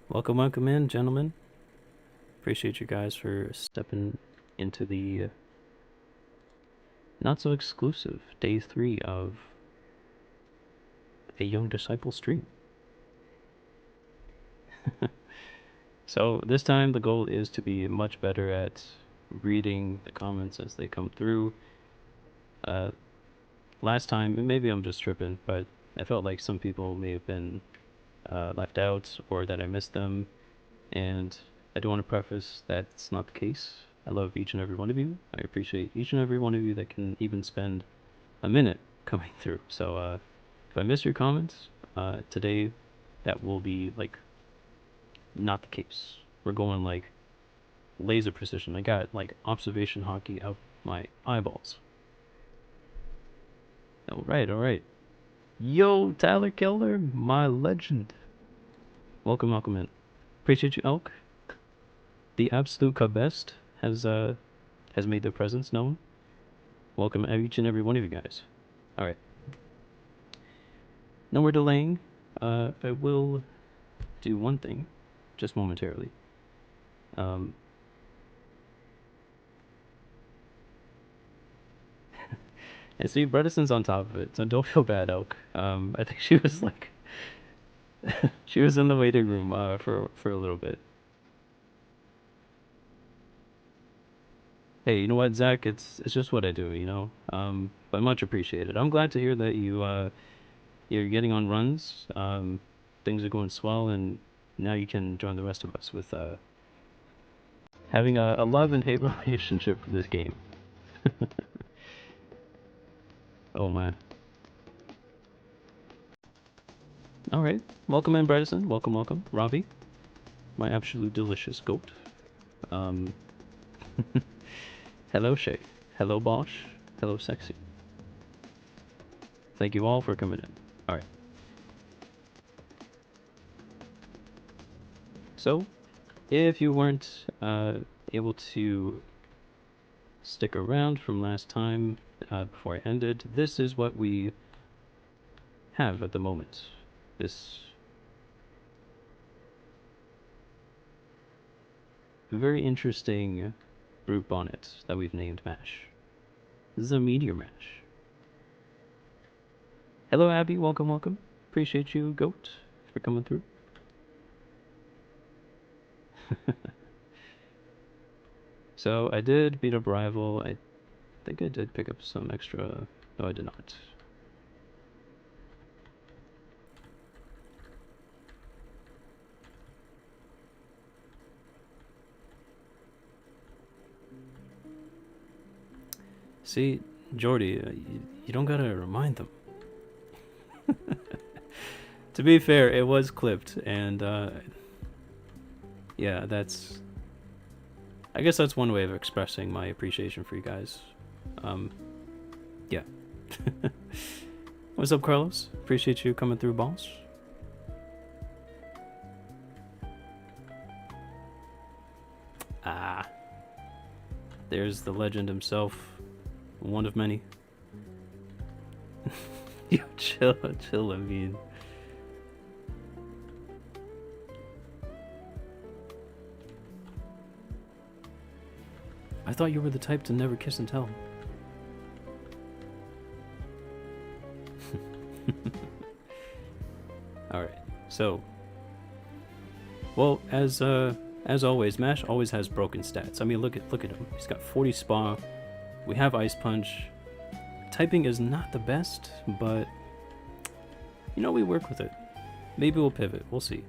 Welcome, welcome in, gentlemen. Appreciate you guys for stepping into the not so exclusive day 3 of a Young Disciple stream. So, this time the goal is to be much better at reading the comments as they come through. Uh, Last time, maybe I'm just tripping, but I felt like some people may have been left out or that I missed them. And I do want to preface that's not the case. I love each and every one of you. I appreciate each and every one of you that can even spend a minute coming through. So if I miss your comments today, that will be like not the case. We're going like laser precision. I got like observation hockey out my eyeballs. All right, all right. Yo, Tyler Keller, my legend. Welcome, welcome in. Appreciate you, Elk. The absolute best has made their presence known. Welcome each and every one of you guys. All right. No more delaying. I will do one thing, just momentarily. Um, and see, Bredeson's on top of it, so don't feel bad, Elk. I think she was like, she was in the waiting room for a little bit. Hey, you know what, Zach? It's just what I do, you know. But much appreciated. I'm glad to hear that you're getting on runs. Things are going swell, and now you can join the rest of us with having a love and hate relationship for this game. Oh man. All right. Welcome in, Bredesen. Welcome, welcome, Robbie, my absolute delicious goat. Um, hello, Shay. Hello, Bosch. Hello, Sexy. Thank you all for coming in. All right. So, if you weren't able to stick around from last time before I ended, this is what we have at the moment. This very interesting brute bonnet that we've named Mash. This is a meteor mash. Hello, Abby. Welcome, welcome. Appreciate you, Goat, for coming through. So I did beat up Rival. I think I did pick up some extra. No, I did not. See, Jordy, you don't gotta remind them. To be fair, it was clipped, and yeah, that's. I guess that's one way of expressing my appreciation for you guys. Yeah. What's up, Carlos? Appreciate you coming through, boss. Ah, there's the legend himself, one of many. Yo, chill, chill, I mean. I thought you were the type to never kiss and tell. Alright, so. Well, as always, Mash always has broken stats. I mean, look at him. He's got 40 spa. We have Ice Punch. Typing is not the best, but you know, we work with it. Maybe we'll pivot. We'll see.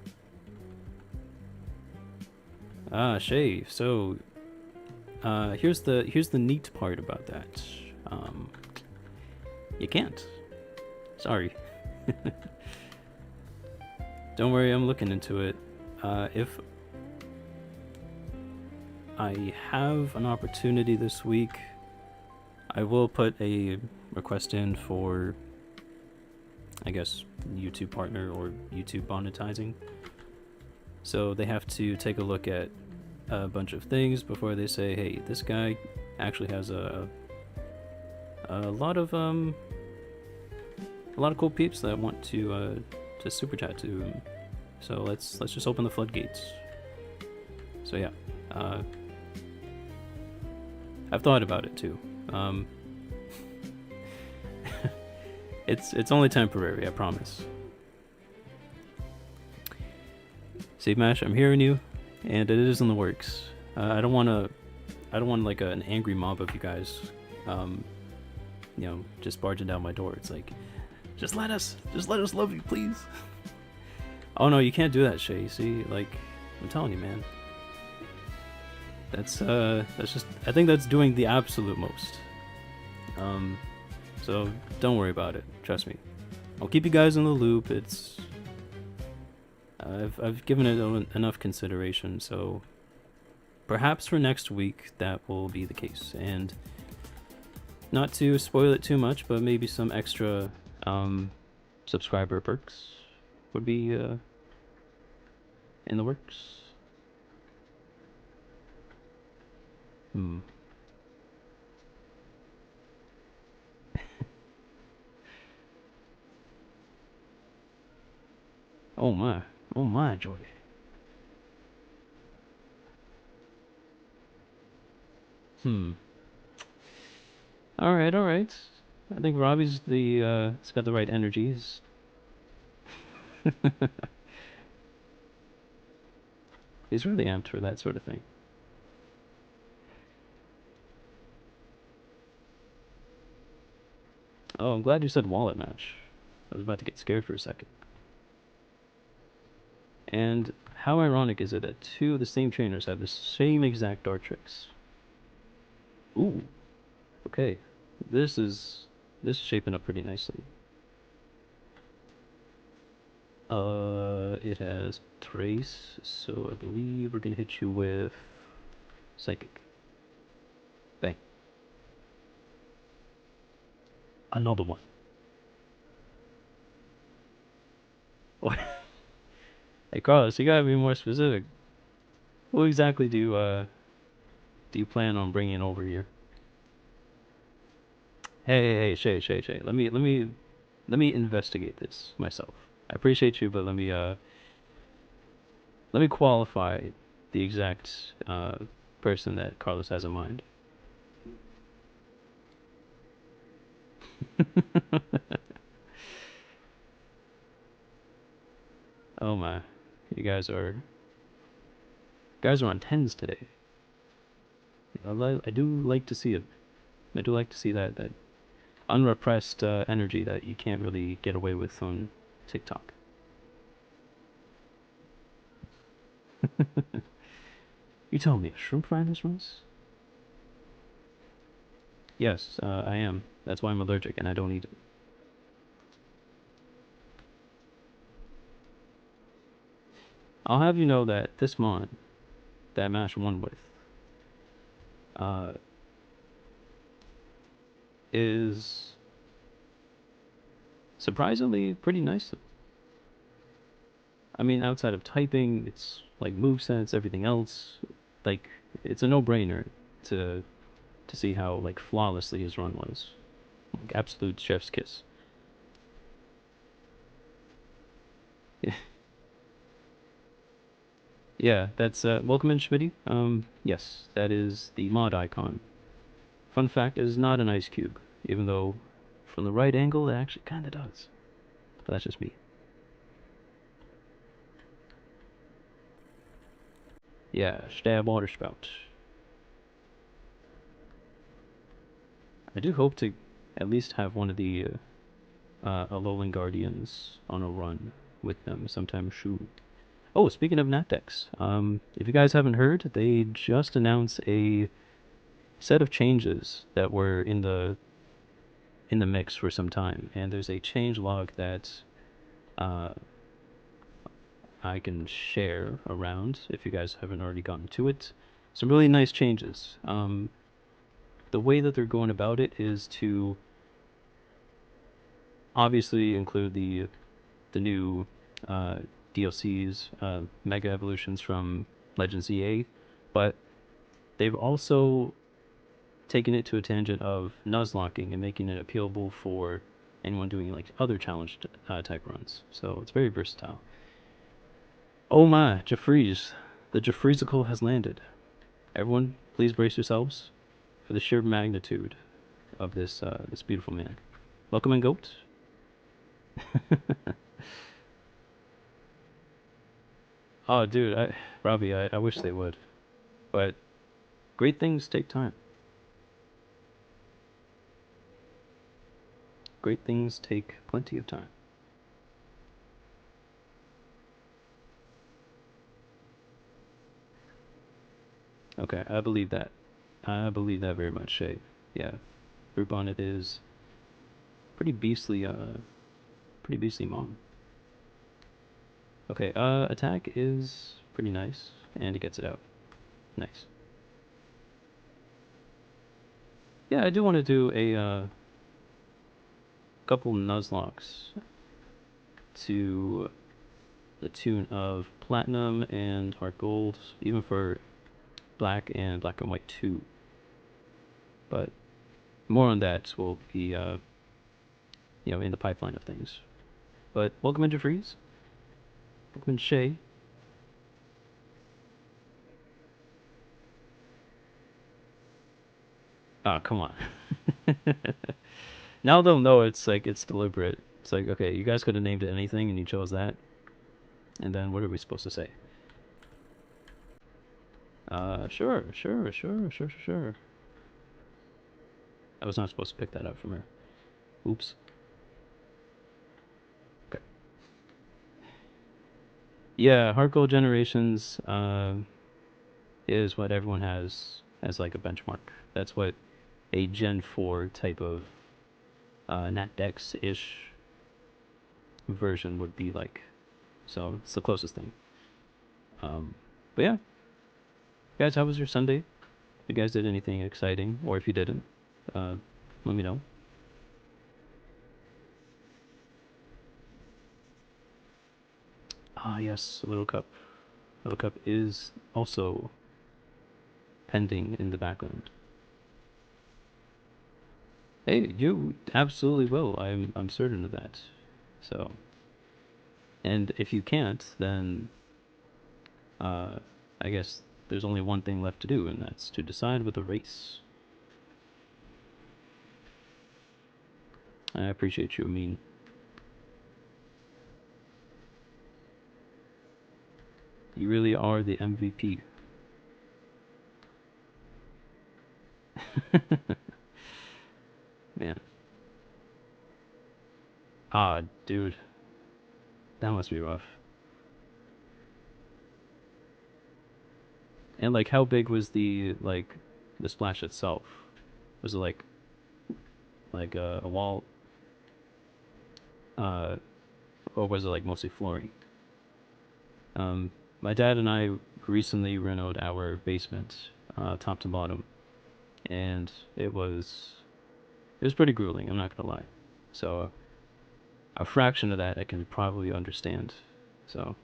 Ah, Shay. So, here's the neat part about that. You can't. Sorry. Don't worry, I'm looking into it. If I have an opportunity this week, I will put a request in for, I guess, YouTube partner or YouTube monetizing. So they have to take a look at a bunch of things before they say, hey, this guy actually has a lot of cool peeps that want to super chat to him. So let's just open the floodgates. So yeah, uh, I've thought about it too. Um, it's only temporary, I promise. See, Mash, I'm hearing you, and it is in the works. I don't want like an angry mob of you guys, um, just barging down my door. It's like, just let us love you, please. Oh no, you can't do that, Shay. See, like, I'm telling you, man. That's just. I think that's doing the absolute most. Um, so don't worry about it. Trust me. I'll keep you guys in the loop. I've given it enough consideration, so perhaps for next week that will be the case. And not to spoil it too much, but maybe some extra subscriber perks would be in the works. Hmm. Oh my. Oh my, Joy. Hmm. All right, all right. I think Robbie's the he's got the right energies. He's really amped for that sort of thing. Oh, I'm glad you said wallet match. I was about to get scared for a second. And how ironic is it that two of the same trainers have the same exact dart tricks? Ooh, okay. This is this is shaping up pretty nicely. It has trace, so I believe we're gonna hit you with psychic. Bang. Another one. What? Hey Carlos, you gotta be more specific. What exactly do you plan on bringing over here? Hey, Shay. Let me investigate this myself. I appreciate you, but let me qualify the exact person that Carlos has in mind. Oh my, you guys are on tens today. I do like to see it. I do like to see that unrepressed energy that you can't really get away with on TikTok. You tell me, shrimp fry this rice? Yes, I am. That's why I'm allergic and I don't eat it. I'll have you know that this mon that Mash won with uh, is surprisingly pretty nice. I mean, outside of typing, it's like movesets, everything else. Like, it's a no-brainer to to see how like flawlessly his run was. Like, absolute chef's kiss. Yeah, that's welcome in Schmitty. Yes, that is the mod icon. Fun fact, it is not an ice cube, even though from the right angle it actually kind of does. But that's just me. Yeah, stab water spout. I do hope to at least have one of the Alolan Guardians on a run with them sometime soon. Oh, speaking of NatDex, if you guys haven't heard, they just announced a set of changes that were in the mix for some time, and there's a change log that uh, I can share around if you guys haven't already gotten to it. Some really nice changes. The way that they're going about it is to obviously include the new uh, DLCs, Mega Evolutions from Legends EA, but they've also taken it to a tangent of nuzlocking and making it appealable for anyone doing like other challenge type runs. So it's very versatile. Oh my, Jeffries. The Jeffreesicle has landed. Everyone, please brace yourselves for the sheer magnitude of this beautiful man. Welcome in, goat. Oh, dude, Robbie, I wish they would, but great things take time. Great things take plenty of time. Okay, I believe that. I believe that very much, Shay. Yeah, Fruit Bonnet is pretty beastly. Pretty beastly mom. Okay, attack is pretty nice, and he gets it out. Nice. Yeah, I do want to do a couple Nuzlocks to the tune of Platinum and Heart Gold, even for Black and Black and White 2. But more on that will be, in the pipeline of things. But welcome into Freeze. Welcome in Shay. Ah, come on. Now they'll know it's like it's deliberate. It's like, okay, you guys could have named it anything and you chose that. And then what are we supposed to say? Sure. I was not supposed to pick that up from her. Oops. Okay. Yeah, Hardcore Generations is what everyone has as like a benchmark. That's what a Gen 4 type of NatDex-ish version would be like. So it's the closest thing. Um, but yeah, guys, how was your Sunday? If you guys did anything exciting, or if you didn't, uh, let me know. Ah, yes, a little cup. Little cup is also pending in the background. Hey, you absolutely will. I'm certain of that. So, and if you can't, then uh, I guess there's only one thing left to do, and that's to decide with a race. I appreciate you, I mean. You really are the MVP. Man. Ah, dude, that must be rough. And like, how big was the splash itself? Was it like a wall, uh, or was it like mostly flooring? My dad and I recently renovated our basement, top to bottom, and it was pretty grueling. I'm not gonna lie. So a fraction of that I can probably understand. So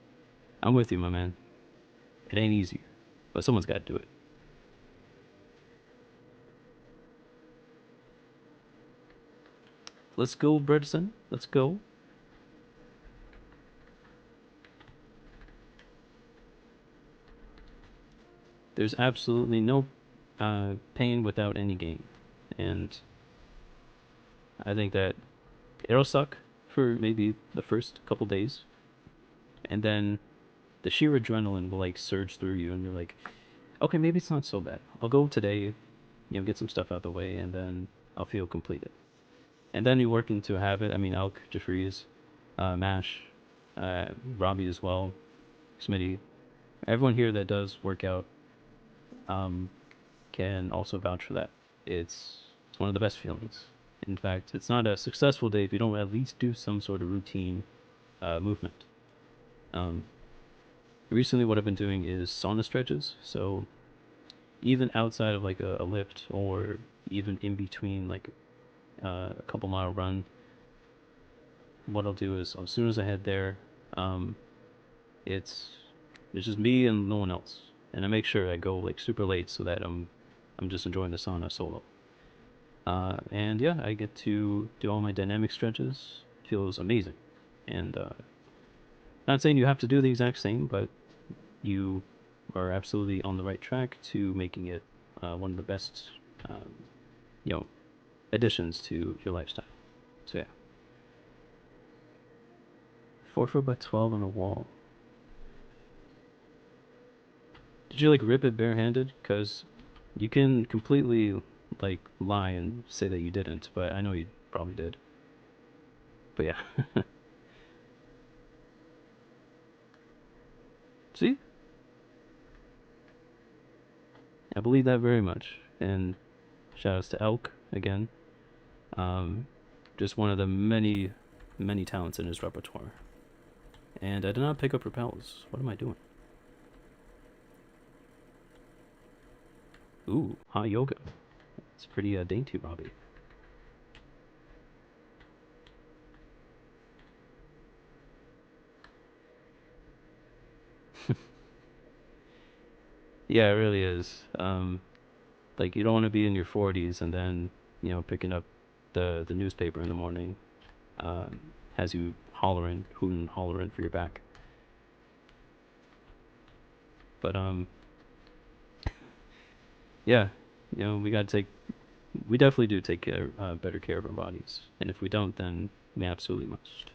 I'm with you, my man. It ain't easy, but someone's got to do it. Let's go, Bredson. Let's go. There's absolutely no pain without any gain, and I think that it'll suck for maybe the first couple days, and then the sheer adrenaline will like surge through you, and you're like, okay, maybe it's not so bad. I'll go today, get some stuff out the way, and then I'll feel completed. And then you work into a habit. I mean, Elk, Jeffries, Mash, Robbie as well, Smitty. Everyone here that does work out um, can also vouch for that. It's one of the best feelings. In fact, it's not a successful day if you don't at least do some sort of routine movement. Um, Recently, what I've been doing is sauna stretches. So even outside of like a lift, or even in between like a couple mile run, what I'll do is as soon as I head there, um, it's it's just me and no one else, and I make sure I go like super late so that I'm just enjoying the sauna solo. And yeah, I get to do all my dynamic stretches. Feels amazing, and Not saying you have to do the exact same, but you are absolutely on the right track to making it one of the best, um, you know, additions to your lifestyle. So yeah, 4 foot by 12 on a wall. Did you like rip it barehanded? Cause you can completely like lie and say that you didn't, but I know you probably did. But yeah, see, I believe that very much. And shout outs to Elk again. Um, just one of the many, many talents in his repertoire. And I did not pick up repels. What am I doing? Ooh, hot yoga. It's pretty dainty, Robbie. Yeah, it really is. Like you don't want to be in your 40s and then picking up the newspaper in the morning um, has you hollering, hooting, hollering for your back. But yeah, we definitely do take better care of our bodies, and if we don't, then we absolutely must.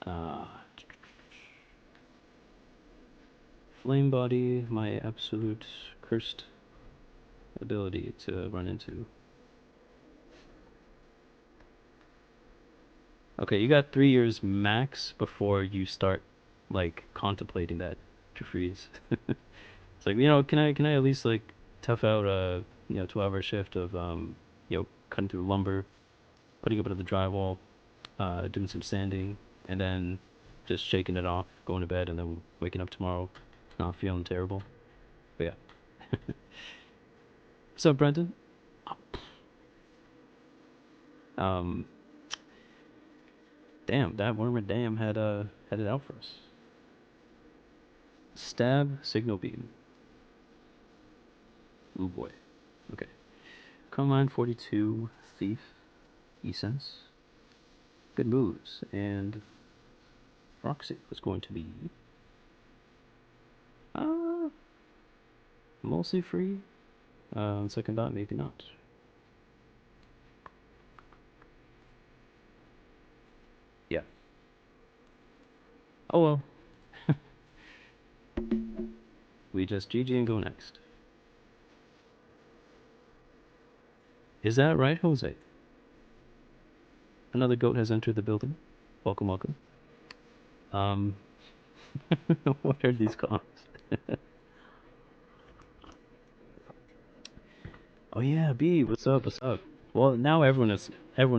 Uh, Flame body, my absolute cursed ability to run into. Okay, you got 3 years max before you start like contemplating that to freeze. It's like can I at least like tough out a 12-hour shift of cutting through lumber, putting up into the drywall, doing some sanding, and then just shaking it off, going to bed, and then waking up tomorrow, not feeling terrible. But yeah. What's up, Brendan? Um, damn, that wormer damn had it out for us. Stab signal beam. Oh boy. Okay. Command 42, thief, essence. Good moves. And Roxy was going to be uh mostly free. On second thought, maybe not. Yeah. Oh well. We just GG and go next. Is that right, Jose? Another goat has entered the building. Welcome, welcome. Um, what are these comments? Oh yeah, B, what's up? What's up? Well, now everyone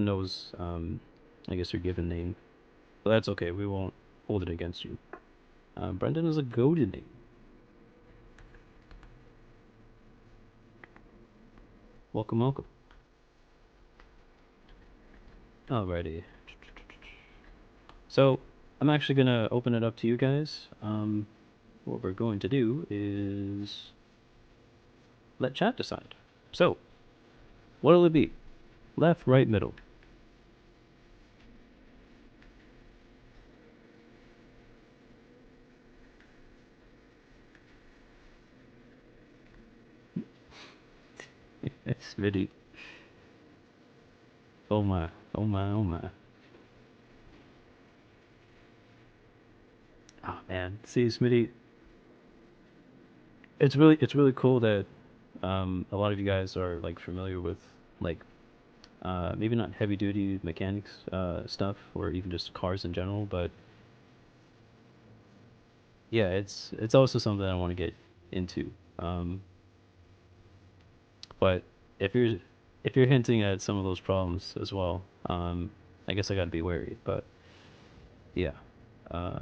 knows. I guess your given name, but that's okay. We won't hold it against you. Brendan is a goaded name. Welcome, welcome. Alrighty. So I'm actually gonna open it up to you guys. What we're going to do is let chat decide. So, what'll it be? Left, right, middle. Smitty. Oh my, oh my, oh my. Oh man, see, Smitty, it's really cool that a lot of you guys are like familiar with like maybe not heavy duty mechanics stuff or even just cars in general, but yeah, it's also something I want to get into. Um, but if you're hinting at some of those problems as well, I guess I got to be wary. But yeah, uh,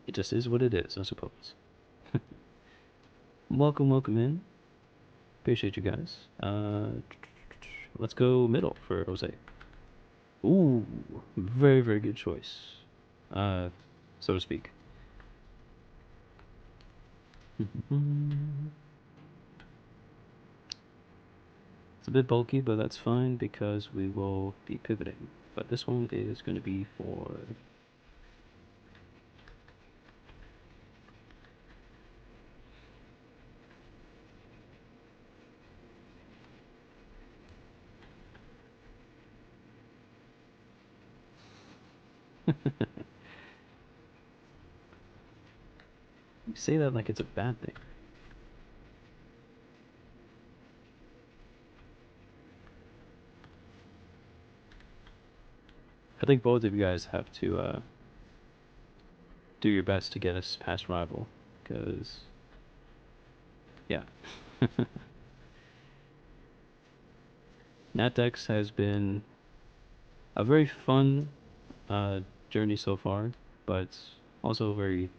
it just is what it is, I suppose. Welcome, welcome in. Appreciate you guys. Let's go middle for Jose. Ooh, very, very good choice, uh, so to speak. It's a bit bulky, but that's fine because we will be pivoting. But this one is going to be for... You say that like it's a bad thing. I think both of you guys have to do your best to get us past rival, because yeah. NatDex has been a very fun journey so far, but also very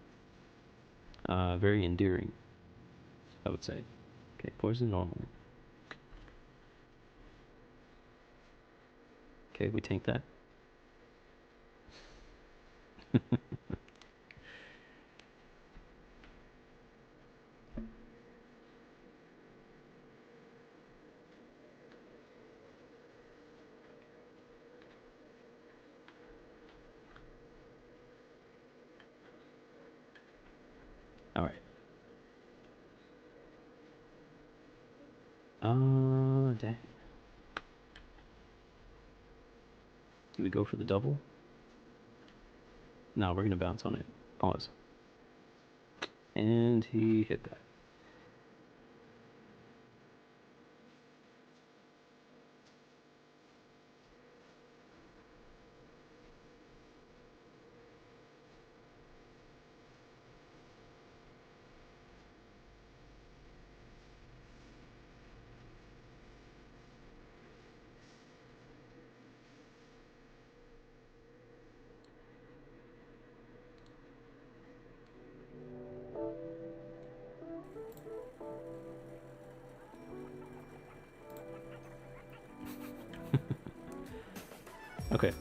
endearing, I would say. Okay, poison normal. Okay, we tank that. Alright. Dang. Do we go for the double? No, we're gonna bounce on it. Pause. And he hit that. Okay,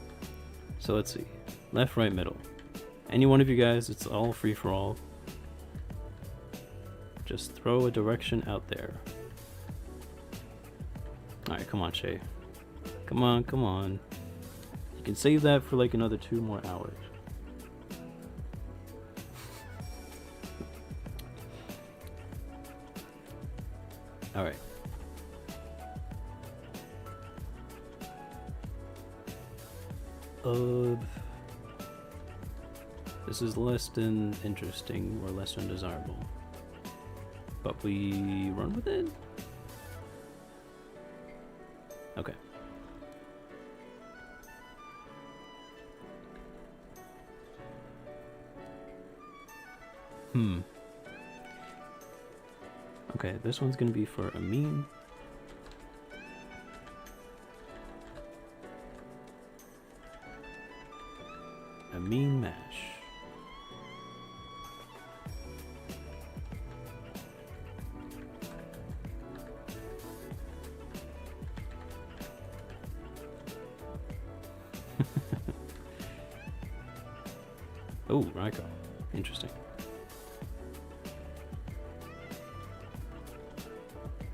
so let's see. Left, right, middle. Any one of you guys, it's all free for all. Just throw a direction out there. Alright, come on, Shay. Come on, come on. You can save that for like another 2 more hours. Alright. This is less than interesting or less than desirable. But we run with it? Okay. Okay, this one's gonna be for a meme. A mean mash. Oh, Raiko. Interesting.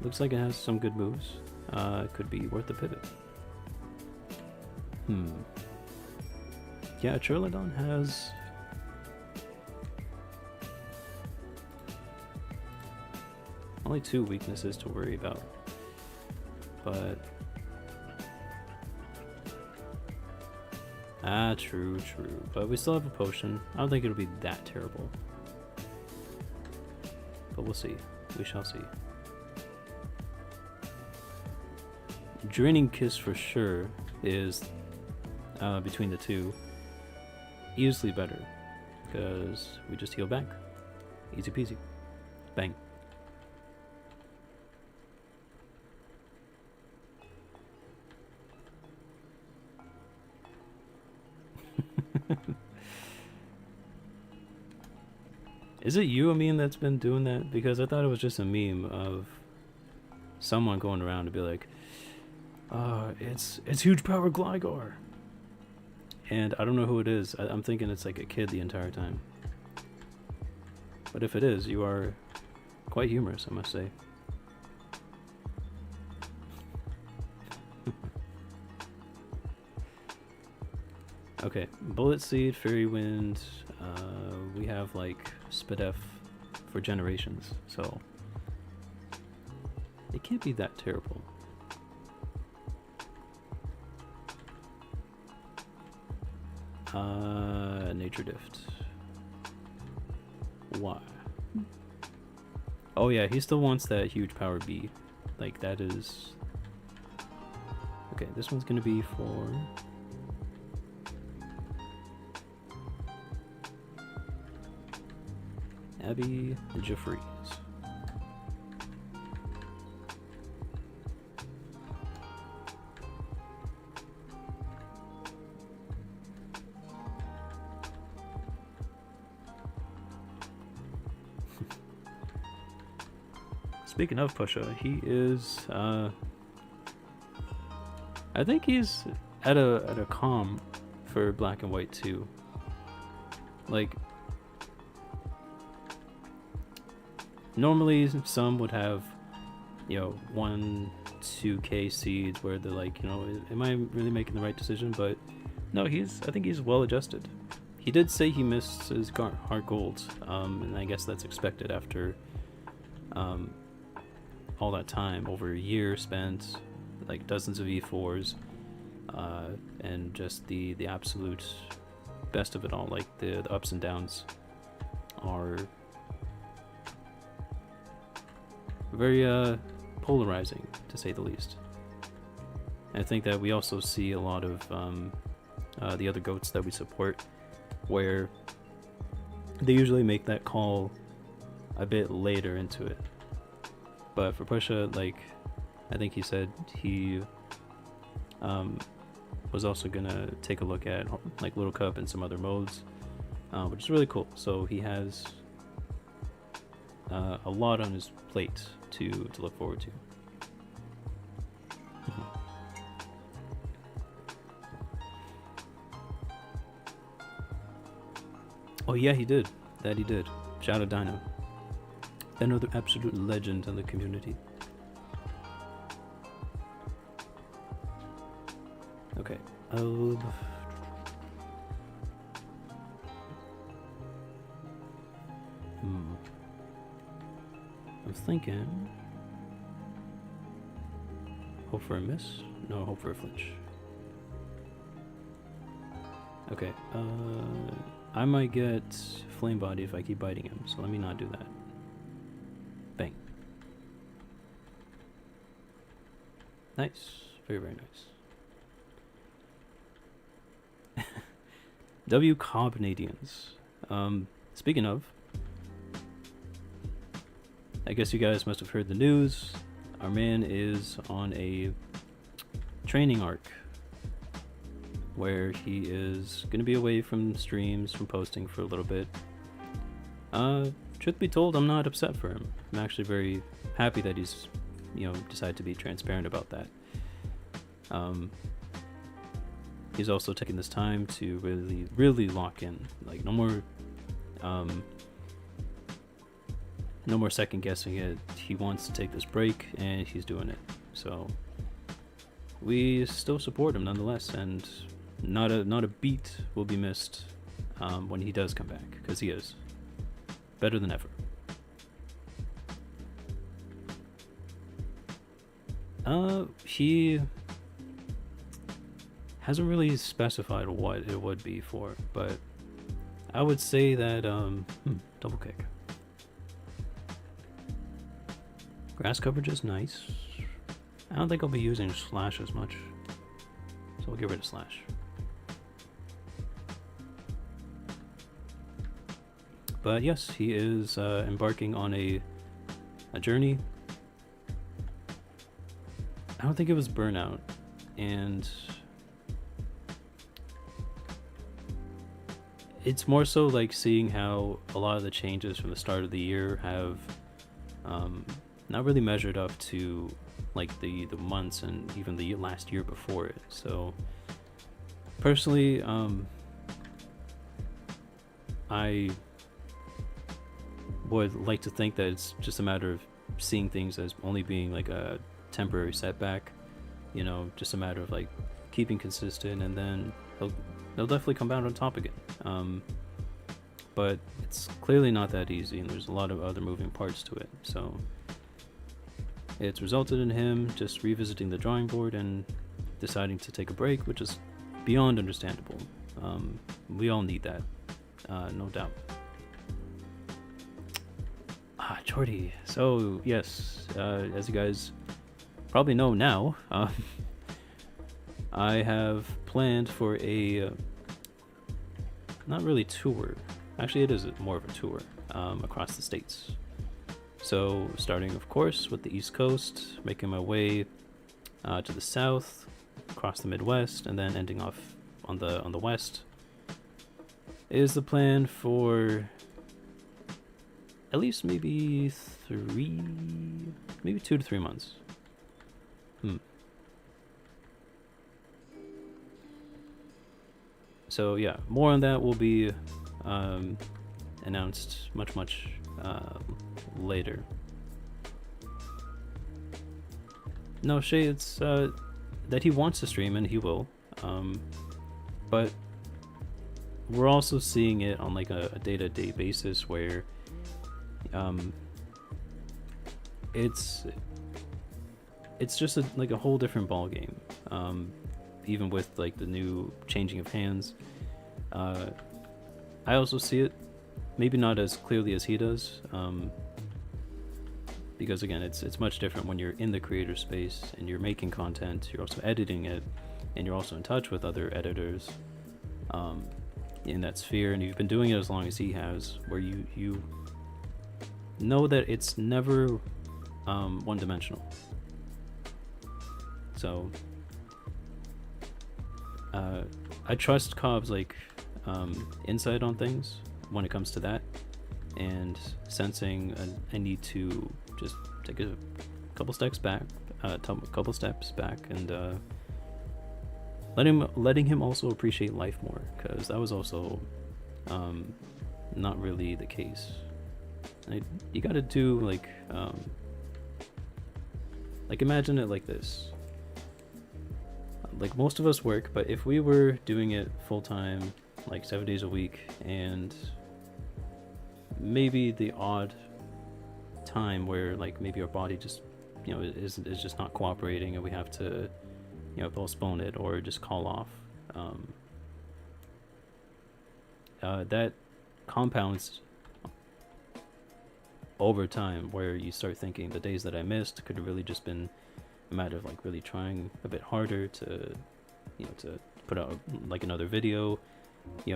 Looks like it has some good moves. It could be worth a pivot. Yeah, Churladon has... only 2 weaknesses to worry about. But... true. But we still have a potion. I don't think it'll be that terrible. But we'll see. We shall see. Draining Kiss for sure is, between the two, easily better. Because we just heal back. Easy peasy. Bang. Is it you, Amin, that's been doing that? Because I thought it was just a meme of someone going around to be like, it's huge power Gligar. And I don't know who it is. I'm thinking it's like a kid the entire time. But if it is, you are quite humorous, I must say. Okay, Bullet Seed, Fairy Wind. We have like Spidef for generations, so it can't be that terrible. Nature Dift. Why? Oh yeah, he still wants that huge power B. Like that is... Okay, this one's gonna be for... Abby and Jeffries. Speaking of Pusha, he is I think he's at a comm for Black and White too. Like normally some would have, you know, 1-2k seeds where they're like, you know, am I really making the right decision? But no, I think he's well adjusted. He did say he missed his heart gold, and I guess that's expected after all that time, over a year spent, like dozens of E4s, and just the absolute best of it all. Like the ups and downs are very polarizing, to say the least. And I think that we also see a lot of the other goats that we support, where they usually make that call a bit later into it. But for Pusha, like, I think he said he was also gonna take a look at like Little Cup and some other modes, which is really cool. So he has a lot on his plate to look forward to. Oh yeah, he did. That he did. Shout out Dino. Another absolute legend in the community. Okay. I'm thinking. Hope for a miss? No, hope for a flinch. Okay. I might get Flame Body if I keep biting him, so let me not do that. Bang. Nice. Very, very nice. W Canadians. Speaking of, I guess you guys must have heard the news. Our man is on a training arc where he is going to be away from streams, from posting for a little bit. Truth be told, I'm not upset for him. I'm actually very happy that he's, you know, decided to be transparent about that. He's also taking this time to really, really lock in. Like, no more second guessing it. He wants to take this break, and he's doing it. So we still support him nonetheless, and not a beat will be missed when he does come back, because he is better than ever. He hasn't really specified what it would be for, but I would say that double kick. Grass coverage is nice. I don't think I'll be using slash as much, so we'll get rid of slash. But yes, he is embarking on a journey. I don't think it was burnout, and it's more so like seeing how a lot of the changes from the start of the year have not really measured up to like the months and even the last year before it. So personally, I would like to think that it's just a matter of seeing things as only being like a temporary setback, you know, just a matter of like keeping consistent, and then he'll they'll definitely come out on top again. But it's clearly not that easy, and there's a lot of other moving parts to it. So it's resulted in him just revisiting the drawing board and deciding to take a break, which is beyond understandable. We all need that, no doubt. Jordy. So yes, as you guys probably know now, I have planned for a not really tour. Actually, it is more of a tour across the states. So starting, of course, with the East Coast, making my way to the South, across the Midwest, and then ending off on the West. Is the plan for at least maybe 2 to 3 months. So yeah, more on that will be announced much later. No, Shay, it's that he wants to stream, and he will. But we're also seeing it on like a day-to-day basis where it's just like a whole different ball game. Even with like the new changing of hands, I also see it maybe not as clearly as he does, because again, it's much different when you're in the creator space and you're making content, you're also editing it, and you're also in touch with other editors in that sphere, and you've been doing it as long as he has, where you know that it's never one-dimensional. So I trust Cobb's like insight on things when it comes to that, and sensing I need to just take a couple steps back, and letting him also appreciate life more, because that was also not really the case. You gotta do like imagine it like this. Like most of us work, but if we were doing it full time, like 7 days a week, and maybe the odd time where like maybe our body just is just not cooperating, and we have to postpone it or just call off, that compounds over time, where you start thinking the days that I missed could have really just been a matter of like really trying a bit harder to put out like another video,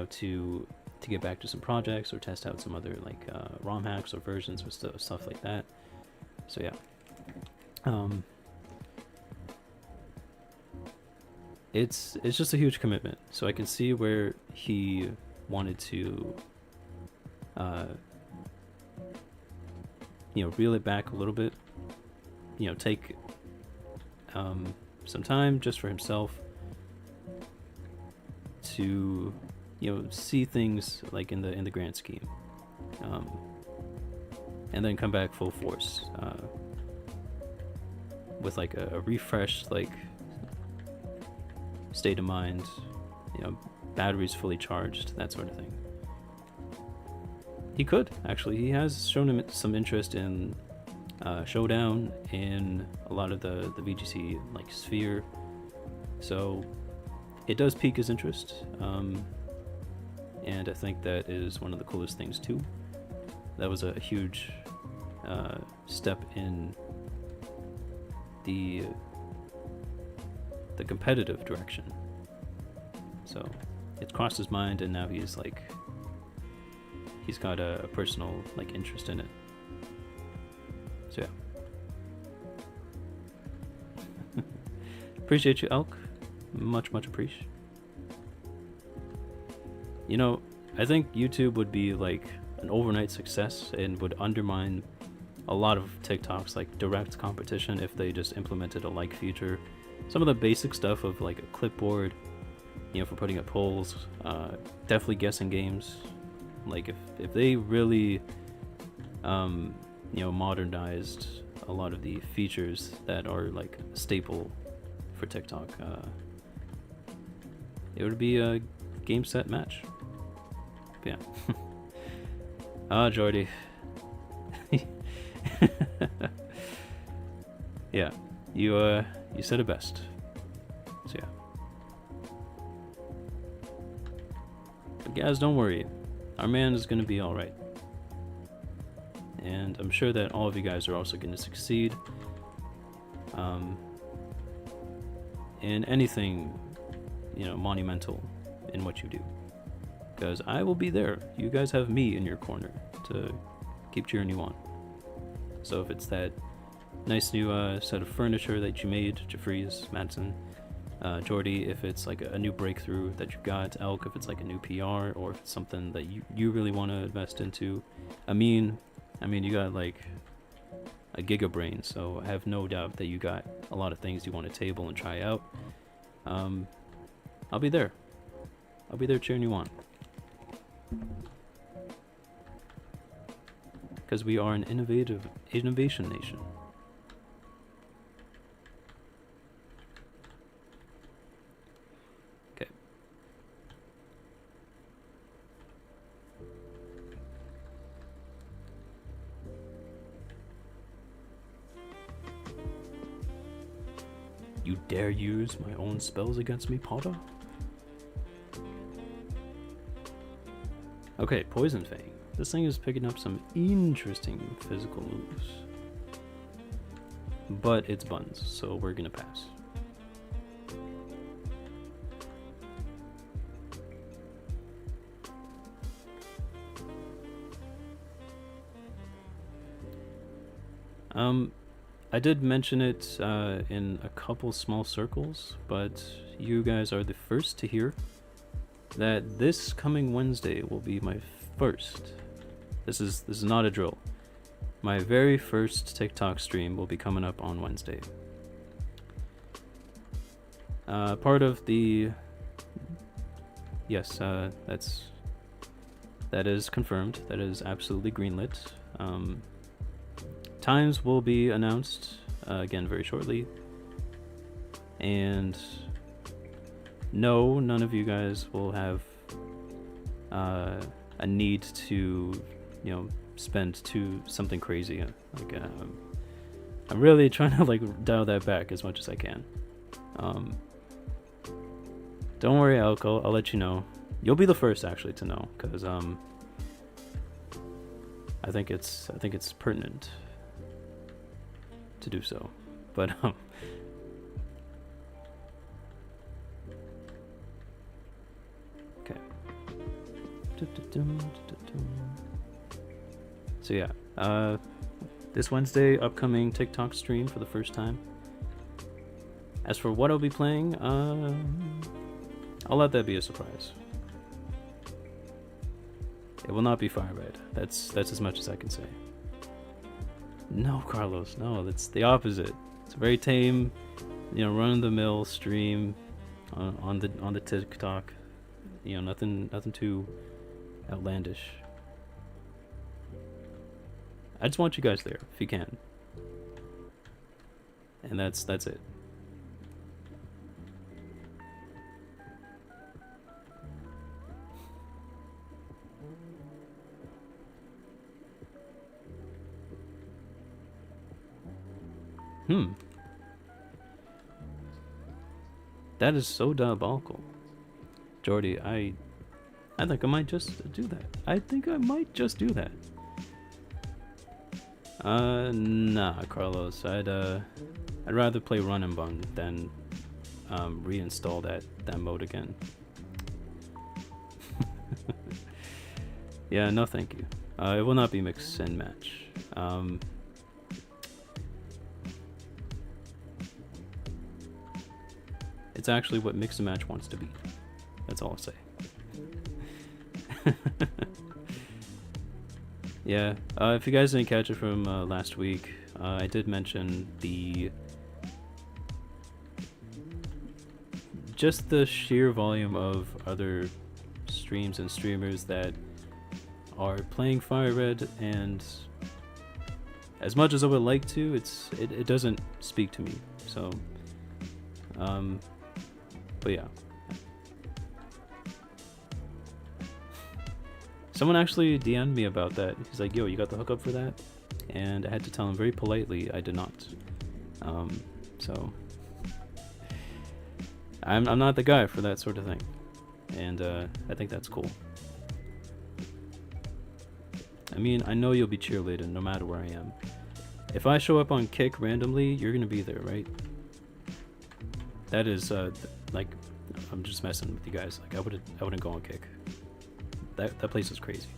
to get back to some projects or test out some other like ROM hacks or versions or stuff like that. So yeah, it's just a huge commitment. So I can see where he wanted to reel it back a little bit, take some time just for himself to see things like in the grand scheme, and then come back full force with like a refreshed like state of mind, batteries fully charged, that sort of thing. He could actually. He has shown him some interest in Showdown, in a lot of the VGC like sphere, so it does pique his interest, and I think that is one of the coolest things too. That was a huge step in the competitive direction. So it crossed his mind, and now he's got a personal like interest in it. So yeah. Appreciate you, Elk. Much appreciate. I think YouTube would be like an overnight success and would undermine a lot of TikTok's like direct competition if they just implemented a like feature. Some of the basic stuff of like a clipboard, for putting up polls, definitely guessing games. Like if they really modernized a lot of the features that are like a staple for TikTok, it would be game set match. But yeah. Ah, Jordy. Yeah, you said it best. So yeah. But guys, don't worry. Our man is gonna be alright. And I'm sure that all of you guys are also gonna succeed. In anything, monumental in what you do. Because I will be there. You guys have me in your corner to keep cheering you on. So if it's that nice new set of furniture that you made, Jeffries, Madsen, Jordy, if it's like a new breakthrough that you got, Elk, if it's like a new PR, or if it's something that you really want to invest into. I mean, you got like a giga brain, so I have no doubt that you got a lot of things you want to table and try out. I'll be there. I'll be there cheering you on. Because we are an innovation nation. Okay. You dare use my own spells against me, Potter? Okay, Poison Fang. This thing is picking up some interesting physical moves. But it's buns, so we're gonna pass. I did mention it in a couple small circles, but you guys are the first to hear that this coming Wednesday will be my first. This is not a drill. My very first TikTok stream will be coming up on Wednesday. Part of the... Yes, that is confirmed. That is absolutely greenlit. Times will be announced again very shortly. And no, none of you guys will have a need to, spend to something crazy. I'm really trying to dial that back as much as I can. Don't worry, Elko. I'll let you know. You'll be the first actually to know, because I think it's pertinent to do so. But okay. So yeah, this Wednesday, upcoming TikTok stream for the first time. As for what I'll be playing, I'll let that be a surprise. It will not be Fire Red. That's as much as I can say. No, Carlos, no, that's the opposite. It's a very tame, run-of-the-mill stream on the TikTok. Nothing too outlandish. I just want you guys there if you can, and that's it. That is so diabolical. Jordy, I think I might just do that. Nah, Carlos. I'd rather play Run and Bun than reinstall that mode again. Yeah, no thank you. It will not be mix and match. It's actually what mix and match wants to be. That's all I'll say. Yeah, if you guys didn't catch it from last week, I did mention just the sheer volume of other streams and streamers that are playing Fire Red, and as much as I would like to, it doesn't speak to me. So, but yeah. Someone actually DM'd me about that. He's like, yo, you got the hookup for that? And I had to tell him very politely I did not. So I'm not the guy for that sort of thing. And I think that's cool. I mean, I know you'll be cheerleading no matter where I am. If I show up on Kick randomly, you're gonna be there, right? That is, like, I'm just messing with you guys. Like, I wouldn't go on Kick. That place is crazy.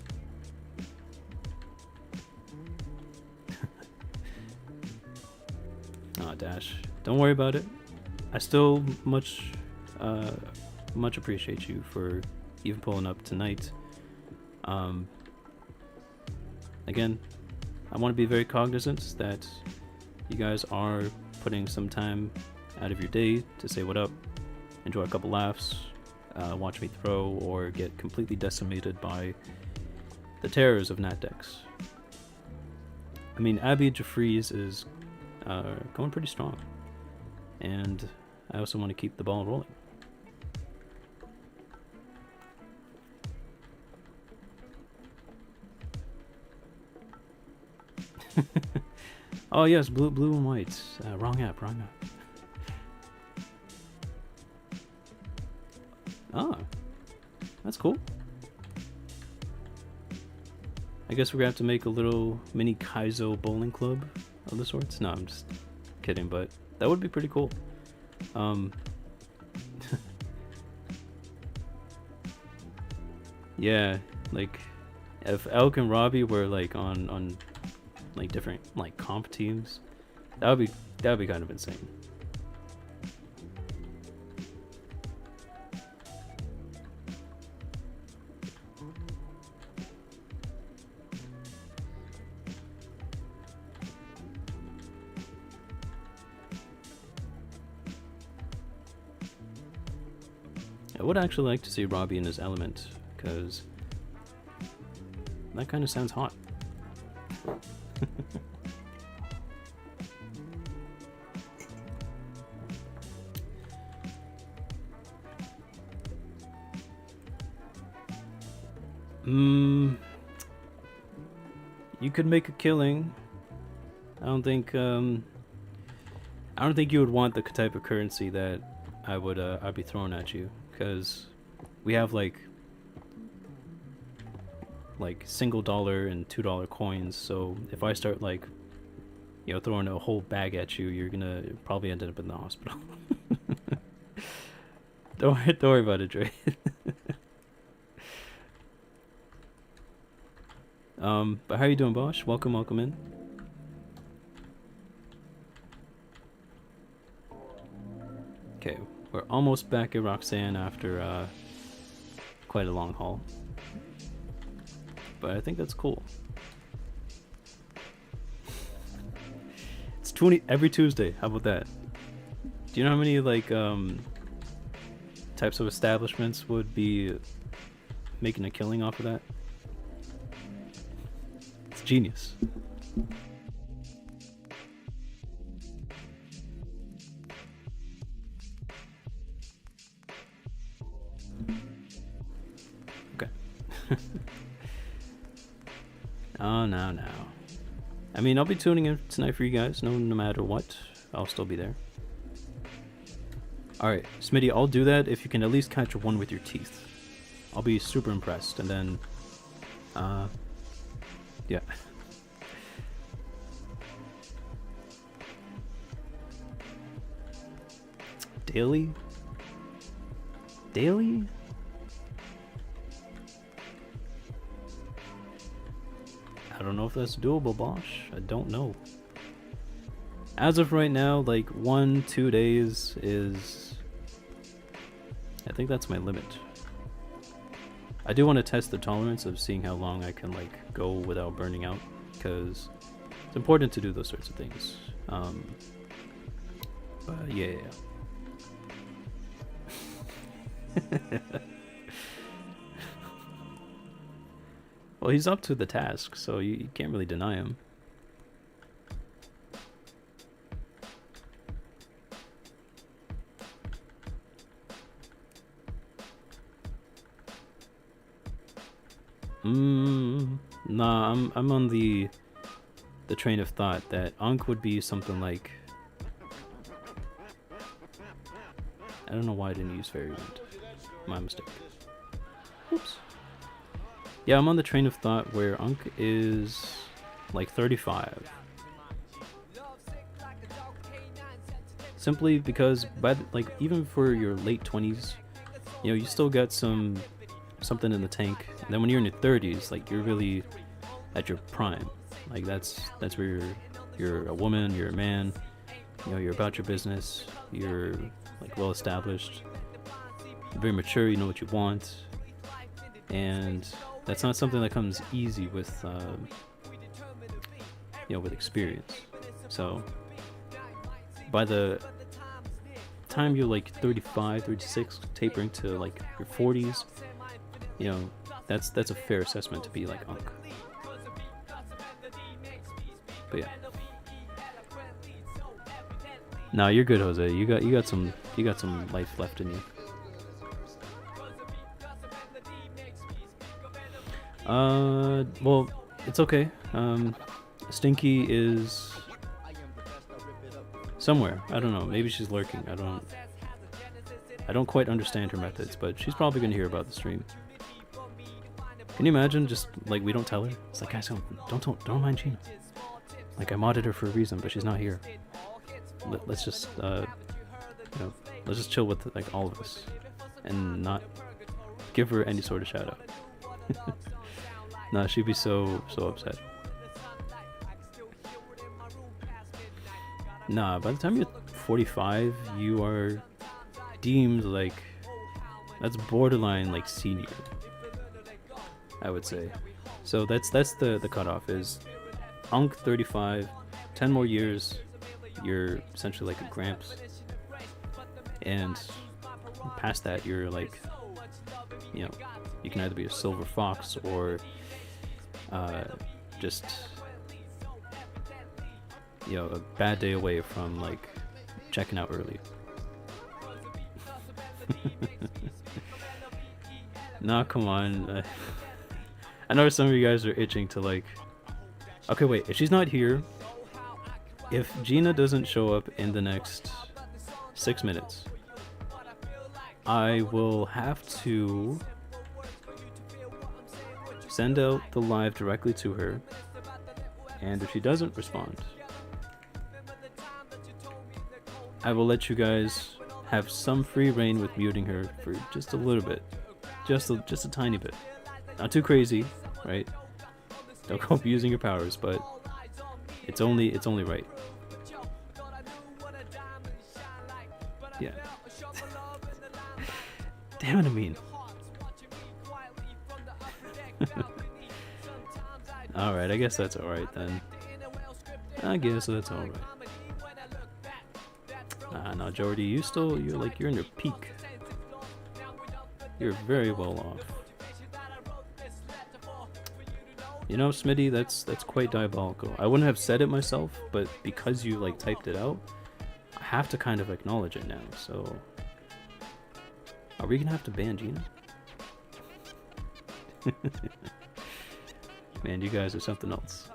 Aw, Dash. Don't worry about it. I still much appreciate you for even pulling up tonight. Again, I want to be very cognizant that you guys are putting some time out of your day to say what up, enjoy a couple laughs, watch me throw, or get completely decimated by the terrors of NatDex. I mean, Abby Jeffries is going pretty strong, and I also want to keep the ball rolling. Oh yes, blue and white. Wrong app. Ah, that's cool. I guess we're gonna have to make a little mini Kaizo bowling club of the sorts. No, I'm just kidding, but that would be pretty cool. Yeah, like if Elk and Robbie were like on like different like comp teams, that would be kind of insane. I would actually like to see Robbie in his element, because that kind of sounds hot. You could make a killing. I don't think you would want the type of currency that I'd be throwing at you, because we have like single dollar and $2 coins. So if I start like, you know, throwing a whole bag at you, you're gonna probably end up in the hospital. Don't worry about it, Dre. But how you doing, Bosch? Welcome in. Okay, we're almost back at Roxanne after quite a long haul. But I think that's cool. It's 20 every Tuesday. How about that? Do you know how many like types of establishments would be making a killing off of that? It's genius. Okay. Oh, no. I mean, I'll be tuning in tonight for you guys. No matter what, I'll still be there. Alright, Smitty, I'll do that if you can at least catch one with your teeth. I'll be super impressed, and then, yeah. Daily? I don't know if that's doable, Bosch. I don't know. As of right now, like 1-2 days is... I think that's my limit. I do want to test the tolerance of seeing how long I can like go without burning out, because it's important to do those sorts of things. But yeah. Well, he's up to the task, so you can't really deny him. Nah, I'm on the train of thought that Ankh would be something like, I don't know why I didn't use Fairyland. My mistake. Oops. Yeah, I'm on the train of thought where Ankh is like 35. Simply because like even for your late 20s, you still got something in the tank. And then when you're in your 30s, like you're really at your prime. Like that's where you're a woman, you're a man, you're about your business, you're like well established, very mature, you know what you want. And that's not something that comes easy with with experience. So by the time you're like 35, 36, tapering to like your 40s, that's a fair assessment to be like Ankh. But yeah. No, you're good, Jose. You got some life left in you. Well, it's okay. Stinky is somewhere. I don't know. Maybe she's lurking. I don't quite understand her methods, but she's probably gonna hear about the stream. Can you imagine? Just like we don't tell her. It's like, guys, don't mind Gina. Like I modded her for a reason, but she's not here. Let's just let's just chill with like all of us, and not give her any sort of shout out. Nah, she'd be so upset. Nah, by the time you're 45, you are deemed like, that's borderline like senior, I would say. So that's the cutoff is Ankh 35, 10 more years, you're essentially like a Gramps, and past that you're like, you can either be a silver fox or just a bad day away from like checking out early. Nah, come on. I know some of you guys are itching to like, okay, wait, if she's not here, if Gina doesn't show up in the next 6 minutes, I will have to send out the live directly to her, and if she doesn't respond, I will let you guys have some free reign with muting her for just a little bit, just a tiny bit, not too crazy, right? Don't go abusing your powers, but it's only right. Yeah. Damn it, I mean. Alright, I guess that's alright then. I guess that's alright. No, Jordy, you're in your peak. You're very well off. Smitty, that's quite diabolical. I wouldn't have said it myself, but because you like typed it out, I have to kind of acknowledge it now. So, are we gonna have to ban Gina? Man, you guys are something else.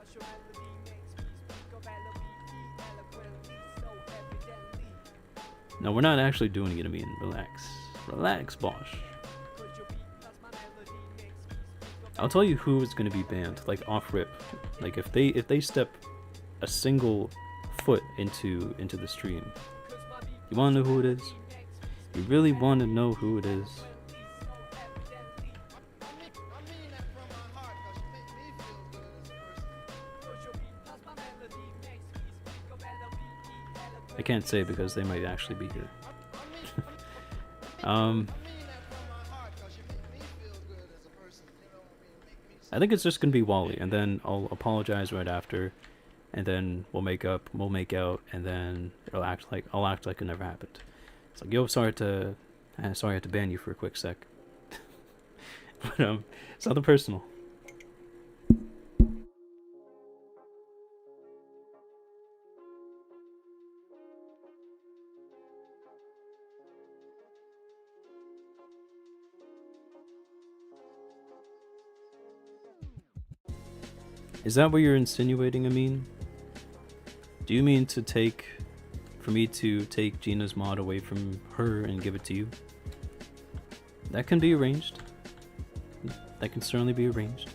No, we're not actually doing it, I mean, relax, Bosch. I'll tell you who is going to be banned, like off rip. Like if they step a single foot into the stream. You want to know who it is? You really want to know who it is? I can't say because they might actually be here. I think it's just gonna be Wally, and then I'll apologize right after, and then we'll make out, and then I'll act like it never happened. It's like, yo, sorry I had to ban you for a quick sec. But it's nothing personal. Is that what you're insinuating, Amin? Do you mean for me to take Gina's mod away from her and give it to you? That can be arranged. That can certainly be arranged.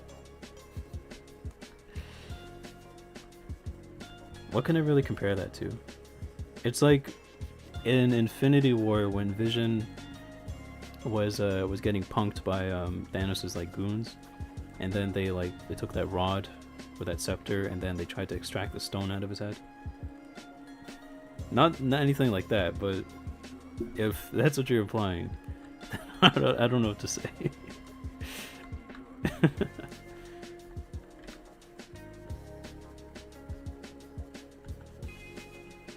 What can I really compare that to? It's like in Infinity War when Vision was getting punked by Thanos' like goons, and then they took that rod with that scepter and then they tried to extract the stone out of his head. Not anything like that, but if that's what you're implying, I don't know what to say.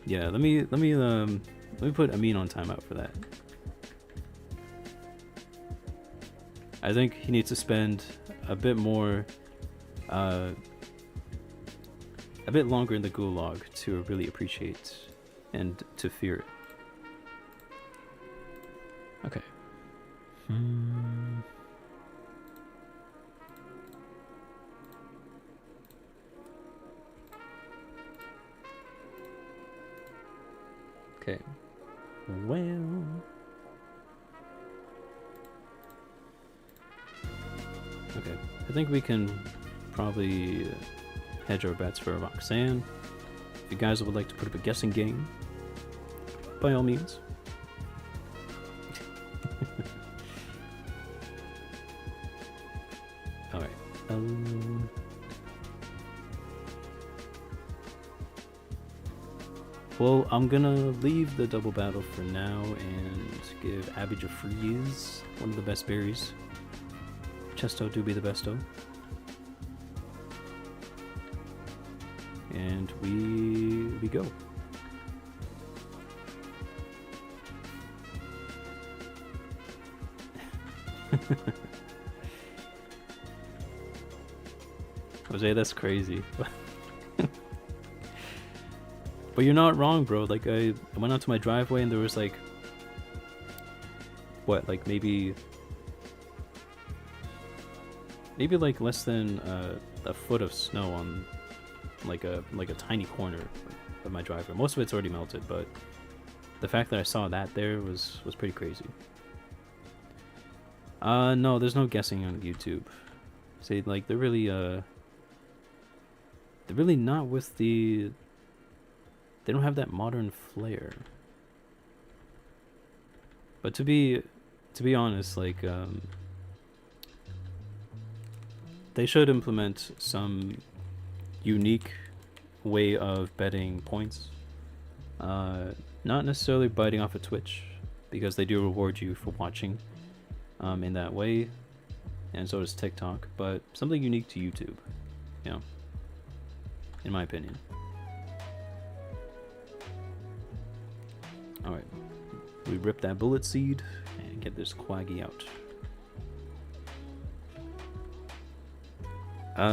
Yeah, let me put Amin on timeout for that. I think he needs to spend a bit more, a bit longer in the gulag to really appreciate and to fear it. Okay. Okay. Well. Okay. I think we can probably hedge our bets for Roxanne. If you guys would like to put up a guessing game, by all means. Alright. Well, I'm gonna leave the double battle for now and give Abbage a freeze, one of the best berries. Chesto do be the besto. And we go. Jose, that's crazy. But you're not wrong, bro. Like, I went out to my driveway and there was like, what, like maybe like less than a foot of snow on like a tiny corner of my driveway. Most of it's already melted, but the fact that I saw that there was pretty crazy. No, there's no guessing on YouTube. Say, like, they're really not with the. They don't have that modern flair. But to be honest, like, they should implement some unique way of betting points. Not necessarily biting off a Twitch, because they do reward you for watching in that way, and so does TikTok, but something unique to YouTube, you know, in my opinion. Alright, we rip that bullet seed and get this Quaggy out.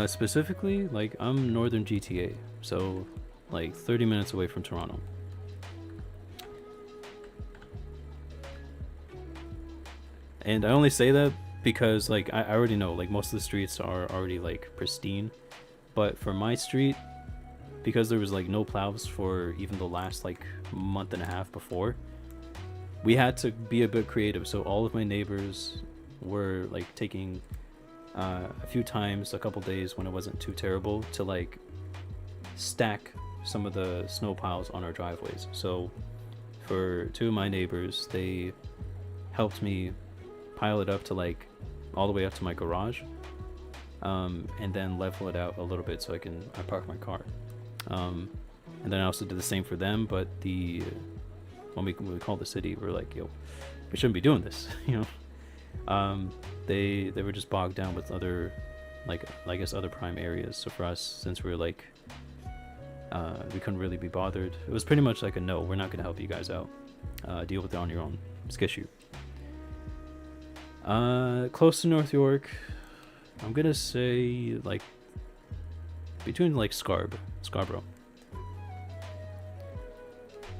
Specifically, like, I'm northern GTA, so like 30 minutes away from Toronto. And I only say that because, like, I already know, like, most of the streets are already like pristine, but for my street, because there was like no plows for even the last like month and a half before, we had to be a bit creative. So all of my neighbors were like taking a few times, a couple days when it wasn't too terrible, to like stack some of the snow piles on our driveways. So for two of my neighbors, they helped me pile it up to like all the way up to my garage, and then level it out a little bit so I park my car. And then I also did the same for them, but when we called the city, we were like, yo, we shouldn't be doing this, you know. They were just bogged down with other, like, I guess, other prime areas. So for us, since we were like, we couldn't really be bothered, it was pretty much like a no, we're not going to help you guys out. Deal with it on your own. Skishu. Close to North York, I'm gonna say like between like Scarborough.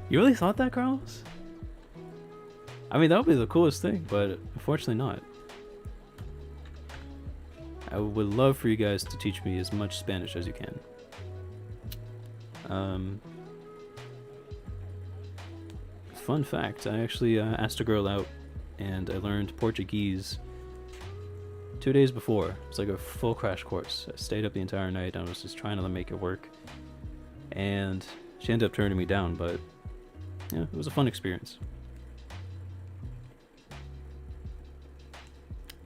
You really thought that, Carlos? I mean, that would be the coolest thing, but unfortunately not. I would love for you guys to teach me as much Spanish as you can. Fun fact, I actually asked a girl out and I learned Portuguese 2 days before. It's like a full crash course. I stayed up the entire night and I was just trying to make it work. And she ended up turning me down, but yeah, it was a fun experience.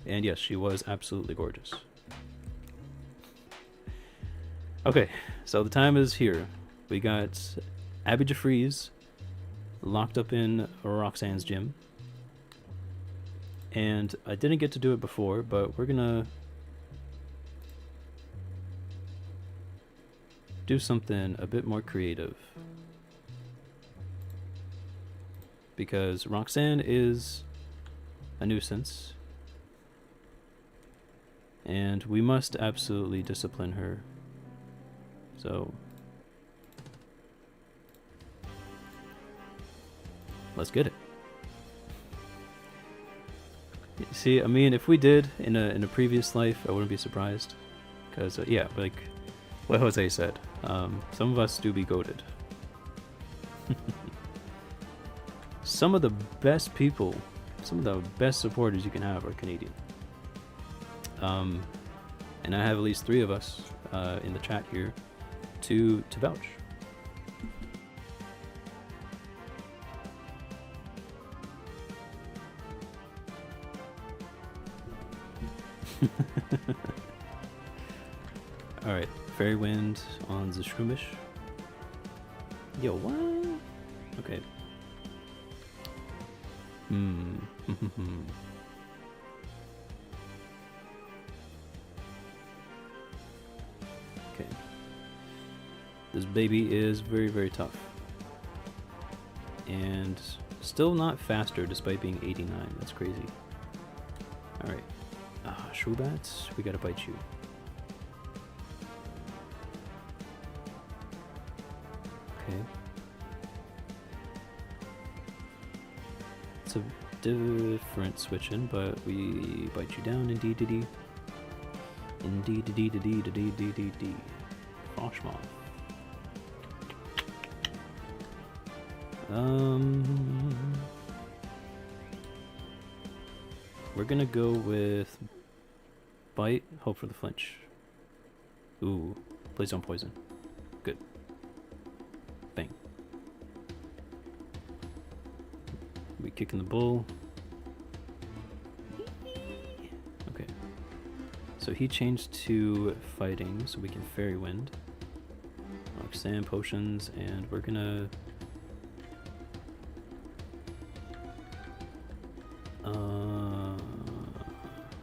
And yes, she was absolutely gorgeous. Okay, so the time is here. We got Abby Jeffries locked up in Roxanne's gym. And I didn't get to do it before, but we're gonna do something a bit more creative. Because Roxanne is a nuisance. And we must absolutely discipline her. So let's get it. See, I mean, if we did in a previous life, I wouldn't be surprised. Because, yeah, like what Jose said, some of us do be goated. Some of the best people, some of the best supporters you can have are Canadian. And I have at least 3 of us in the chat here to vouch. Alright, Fairy Wind on the Shroomish. Yo, what? Okay. Okay. This baby is very, very tough. And still not faster despite being 89. That's crazy. Alright. Shrubats, we gotta bite you. Okay. It's a different switching, but we bite you down indeed. Indeed. Froshmoth. We're gonna go with bite, hope for the flinch. Ooh, please don't poison. Good. Bang. We kicking the bull. Okay. So he changed to fighting, so we can Fairy Wind. Roxanne potions, and we're gonna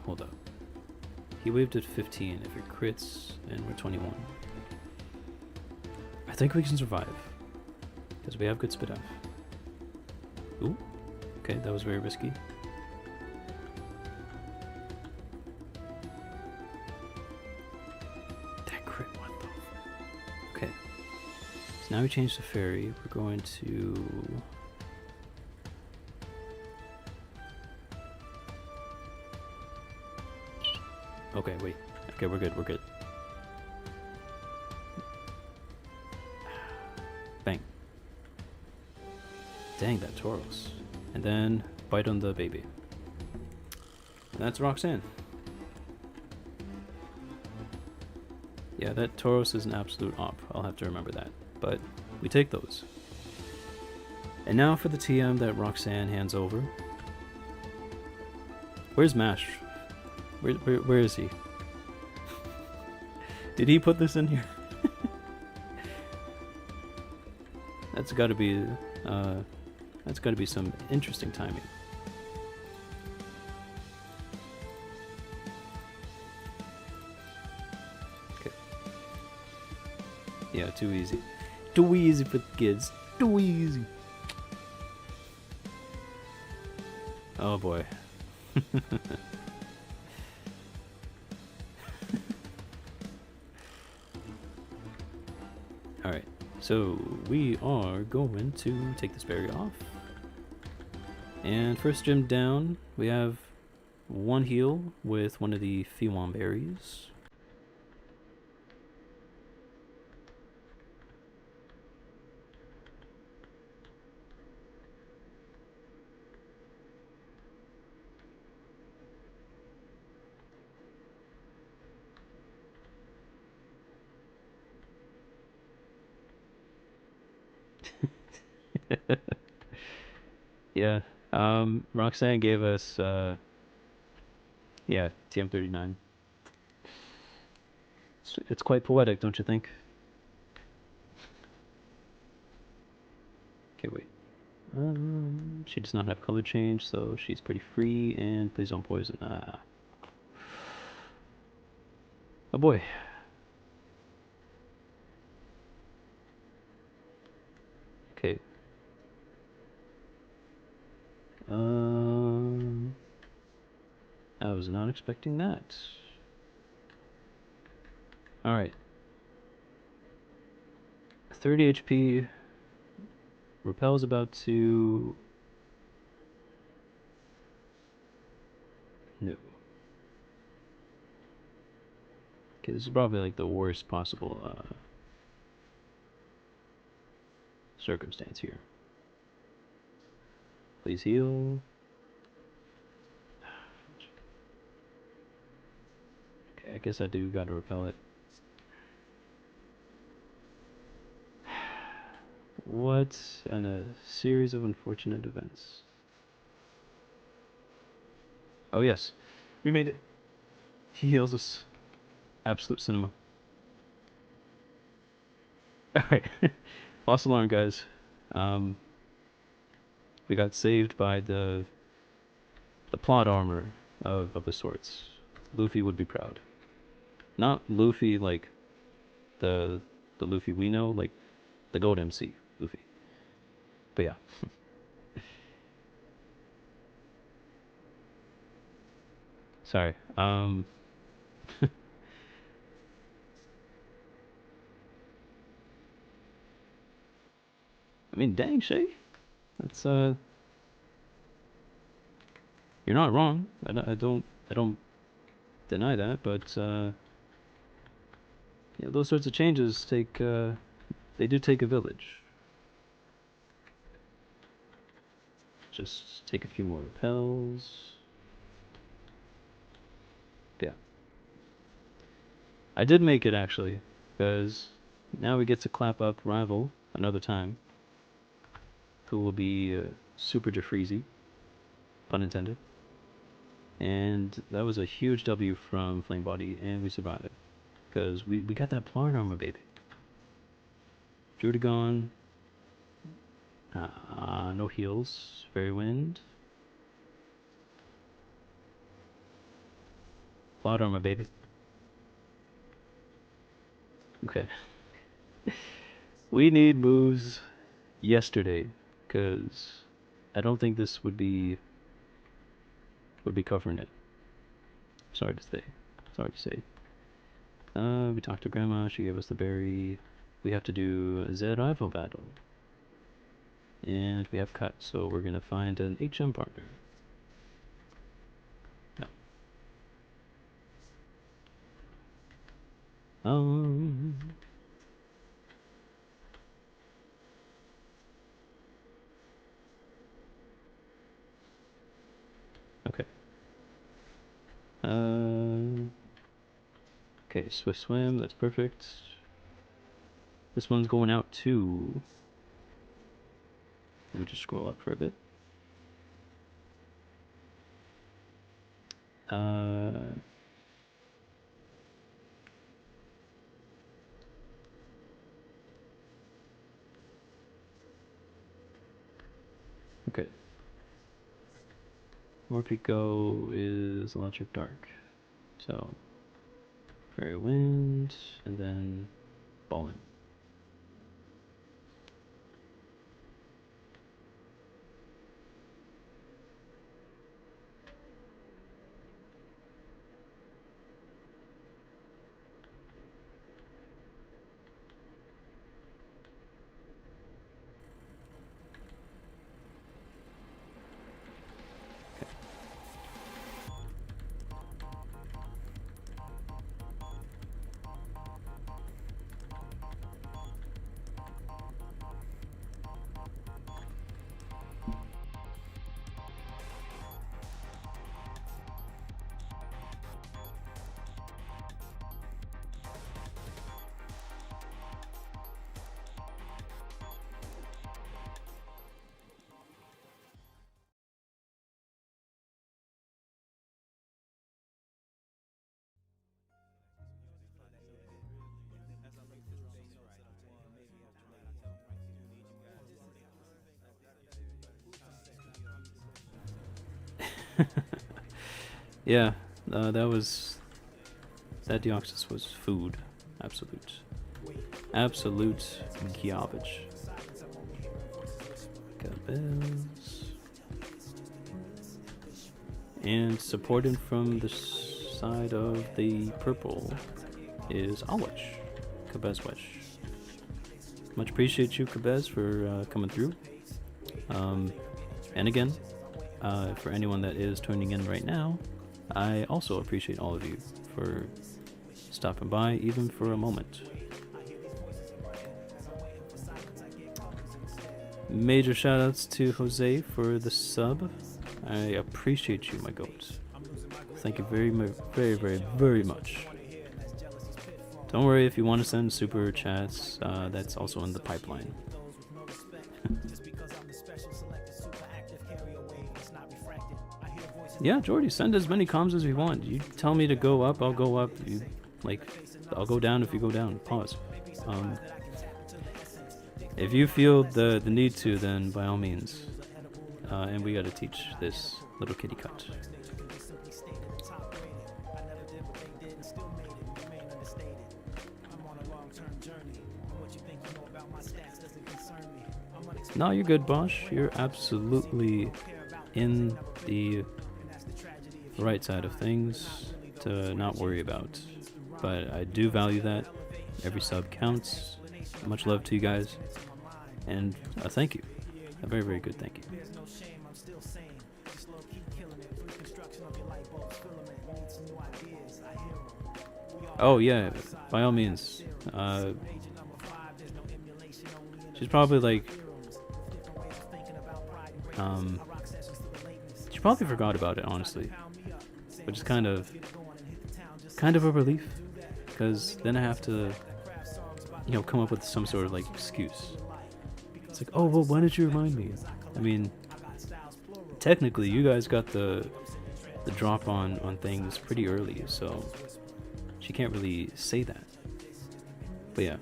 hold up. He waved at 15 if it crits, and we're 21. I think we can survive. Because we have good spit off. Ooh. Okay, that was very risky. That crit, what the? Okay. So now we change to fairy. We're going to... Okay, wait. Okay, we're good. Bang. Dang, that Tauros. And then bite on the baby. And that's Roxanne. Yeah, that Tauros is an absolute op. I'll have to remember that. But we take those. And now for the TM that Roxanne hands over. Where's Mash? Where is he? Did he put this in here? That's got to be some interesting timing. Okay. Yeah, too easy. Too easy for the kids. Too easy. Oh boy. Alright, so we are going to take this berry off. And first gym down, we have one heal with one of the Fiwan berries. Yeah. Roxanne gave us yeah, TM39. It's quite poetic, don't you think? Okay, wait. She does not have color change, so she's pretty free. And please don't poison. Ah. Oh boy. Okay. Um, I was not expecting that. All right. 30 HP. Repel's about to. No. Okay, this is probably like the worst possible circumstance here. Please heal. Okay, I guess I do gotta repel it. What and a series of unfortunate events. Oh yes, we made it. He heals us. Absolute cinema. All right, false alarm, guys. Um, we got saved by the plot armor of the sorts. Luffy would be proud. Not Luffy like the the Luffy we know, like the Gold MC Luffy. But yeah. Sorry. I mean, dang, Shay. That's you're not wrong. I don't deny that, but yeah, those sorts of changes take they do take a village. Just take a few more repels. Yeah, I did make it actually, because now we get to clap up rival another time, who will be super defreezy, pun intended. And that was a huge W from Flame Body, and we survived it because we got that plot armor, baby. Drudagon, no heals. Fairy Wind. Plot armor, baby. Okay. We need moves yesterday, because I don't think this would be covering it. Sorry to say. Sorry to say. We talked to Grandma. She gave us the berry. We have to do a Z rival battle. And we have cut, so we're gonna find an HM partner. No. Um. Okay. Um. Okay, Swift Swim, that's perfect. This one's going out to. Let me just scroll up for a bit. Uh. Okay. Morpeko is Electric Dark. So, Fairy Wind, and then Ballin. Yeah, that Deoxys was food. Absolute garbage. Cabez. And supported from the side of the purple is Alwich. Cabezwich. Much appreciate you, Cabez, for coming through. And again, for anyone that is tuning in right now, I also appreciate all of you for stopping by, even for a moment. Major shoutouts to Jose for the sub. I appreciate you, my goat. Thank you very much. Don't worry if you want to send super chats, that's also in the pipeline. Yeah, Jordy, send as many comms as you want. You tell me to go up, I'll go up. I'll go down if you go down. Pause. If you feel the need to, then by all means. And we gotta teach this little kitty cat. No, you're good, Bosch. You're absolutely in the right side of things to not worry about. But I do value that. Every sub counts. Much love to you guys. And thank you. A very good thank you. Oh yeah, by all means. She's probably like, she probably forgot about it, honestly, which is kind of a relief, because then I have to, come up with some sort of like excuse. It's like, oh well, why did you remind me? I mean, technically, you guys got the drop on things pretty early, so she can't really say that. But yeah.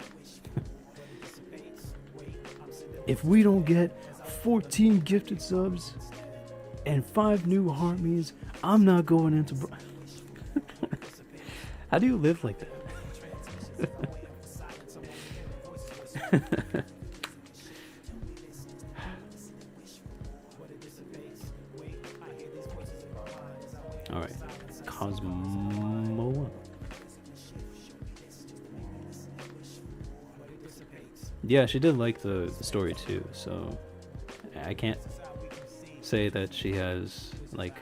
If we don't get 14 gifted subs and 5 new harmies, I'm not going into How do you live like that? Alright. Cosmo. Yeah, she did like the story too, so I can't say that she has like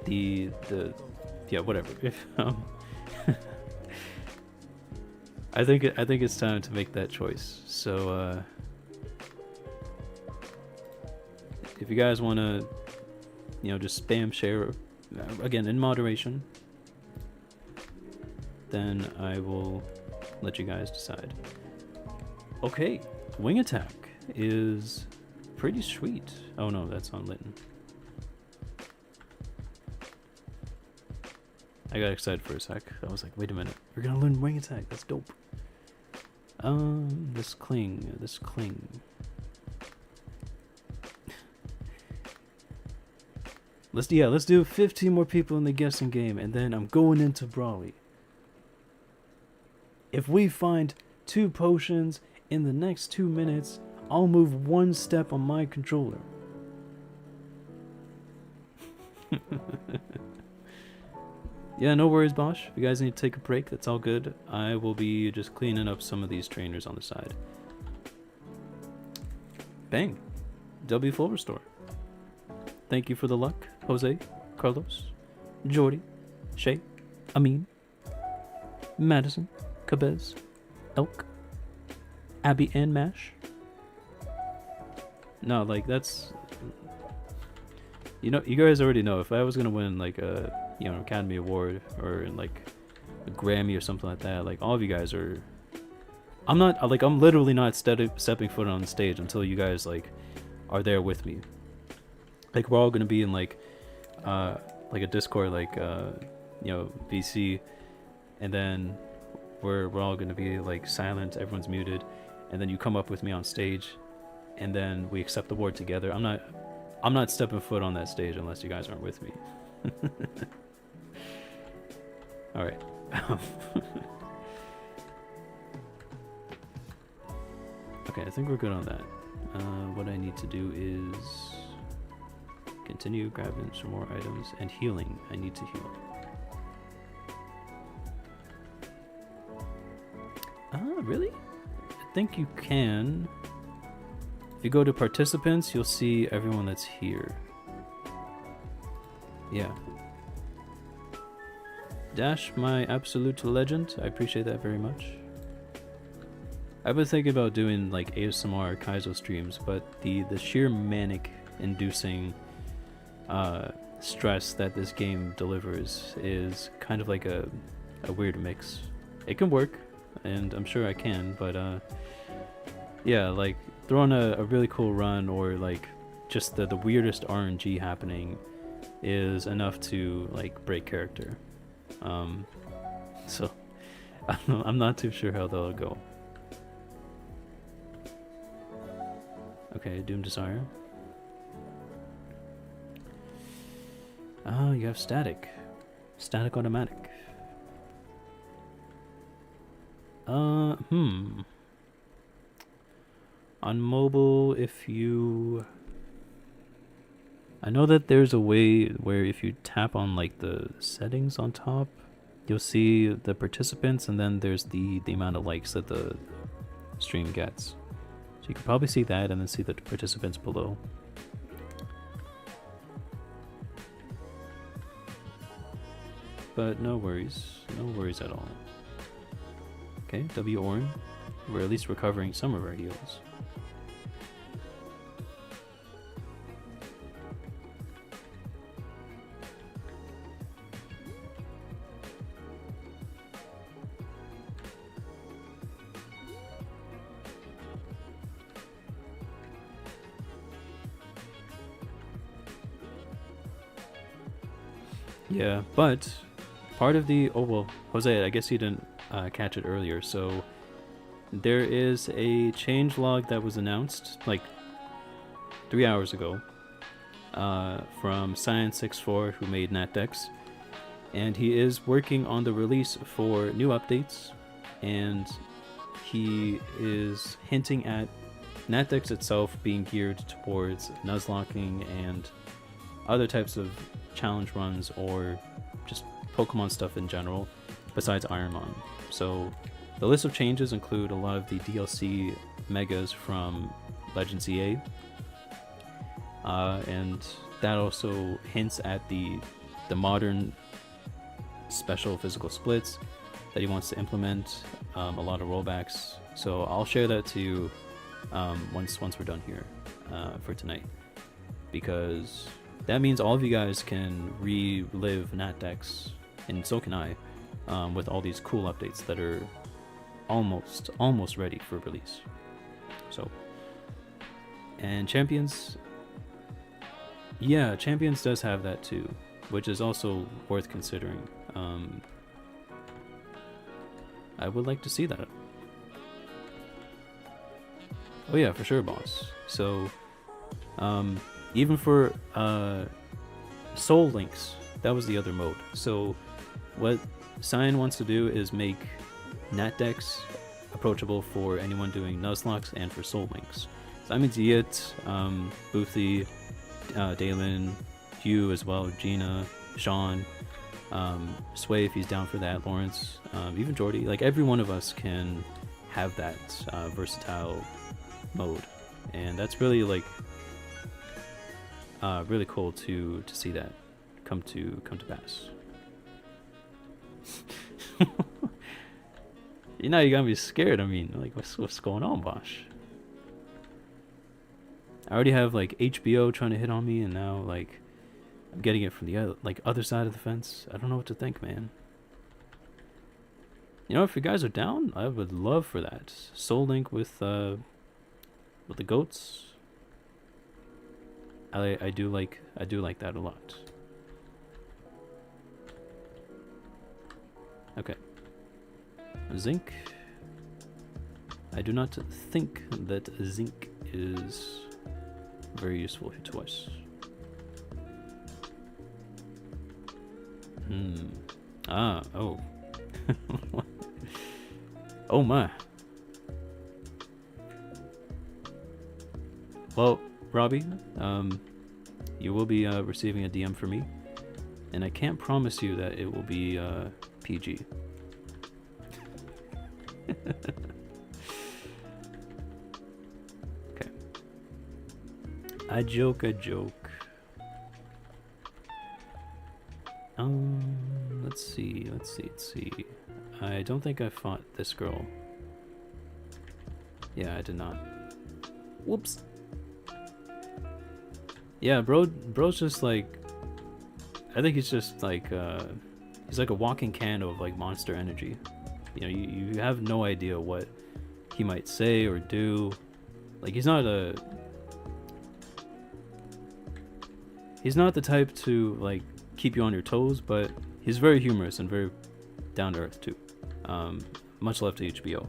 the yeah, whatever. I think it's time to make that choice. So if you guys want to just spam share, again in moderation, then I will let you guys decide. Okay, wing attack is pretty sweet. Oh no, that's on Litton. I got excited for a sec. I was like, wait a minute, we're gonna learn wing attack. That's dope. This cling. Let's do 15 more people in the guessing game, and then I'm going into Brawly. If we find 2 potions in the next 2 minutes, I'll move 1 step on my controller. Yeah, no worries, Bosch. If you guys need to take a break, that's all good. I will be just cleaning up some of these trainers on the side. Bang. W full restore. Thank you for the luck, Jose, Carlos, Jordy, Shay, Amin, Madison, Cabez, Elk, Abby, and Mash. No, like that's, you guys already know if I was gonna win like a Academy Award or like a Grammy or something like that, like all of you guys are. I'm literally not stepping foot on stage until you guys like are there with me. Like we're all gonna be in like a Discord VC, and then we're all gonna be like silent, everyone's muted, and then you come up with me on stage, and then we accept the award together. I'm not stepping foot on that stage unless you guys aren't with me. All right. Okay, I think we're good on that. What I need to do is continue grabbing some more items and healing. I need to heal. Really? I think you can. If you go to participants, you'll see everyone that's here. Yeah. Dash, my absolute legend. I appreciate that very much. I've been thinking about doing like ASMR Kaizo streams, but the sheer manic inducing stress that this game delivers is kind of like a weird mix. It can work, and I'm sure I can, but yeah, like throwing a really cool run or like just the weirdest RNG happening is enough to like break character. So I'm not too sure how that'll go. Okay, Doom Desire. Oh, you have static. Static automatic. On mobile, if you... I know that there's a way where if you tap on like the settings on top, you'll see the participants, and then there's the amount of likes that the stream gets. So you can probably see that and then see the participants below. But no worries at all. Okay, W Orin. We're at least recovering some of our heals. Yeah, but part of the... Oh, well, Jose, I guess you didn't catch it earlier. So there is a changelog that was announced like 3 hours ago from Science64, who made NatDex. And he is working on the release for new updates. And he is hinting at NatDex itself being geared towards nuzlocking and other types of challenge runs or just Pokemon stuff in general besides Ironmon. So the list of changes include a lot of the DLC megas from Legends EA, and that also hints at the modern special physical splits that he wants to implement, a lot of rollbacks. So I'll share that to you once we're done here for tonight, because that means all of you guys can relive NatDex, and so can I, with all these cool updates that are almost ready for release. So, and Champions, yeah, Champions does have that too, which is also worth considering. I would like to see that. Oh yeah, for sure, boss. So, even for Soul Links, that was the other mode. So what Cyan wants to do is make NatDex approachable for anyone doing Nuzlocke and for Soul Links. Simon Diet, Boothy, Dalen, Hugh as well, Gina, Sean, Sway if he's down for that, Lawrence, even Jordy. Like every one of us can have that versatile mode, and that's really like really cool to see that come to pass. You know, you gotta be scared. I mean, like, what's going on, Bosch? I already have like HBO trying to hit on me, and now like I'm getting it from the other side of the fence. I don't know what to think, man. You know, if you guys are down, I would love for that. Soul Link with the goats. I do like that a lot. Okay. Zinc. I do not think that zinc is very useful to us. Oh. Oh my. Well, Robbie, you will be receiving a DM from me, and I can't promise you that it will be PG. Okay. I joke. Let's see. I don't think I fought this girl. Yeah, I did not. Whoops. Yeah, bro's just like, I think he's just like, he's like a walking can of like monster energy. You know, you have no idea what he might say or do. Like, he's not the type to like keep you on your toes, but he's very humorous and very down to earth too. Much love to HBO.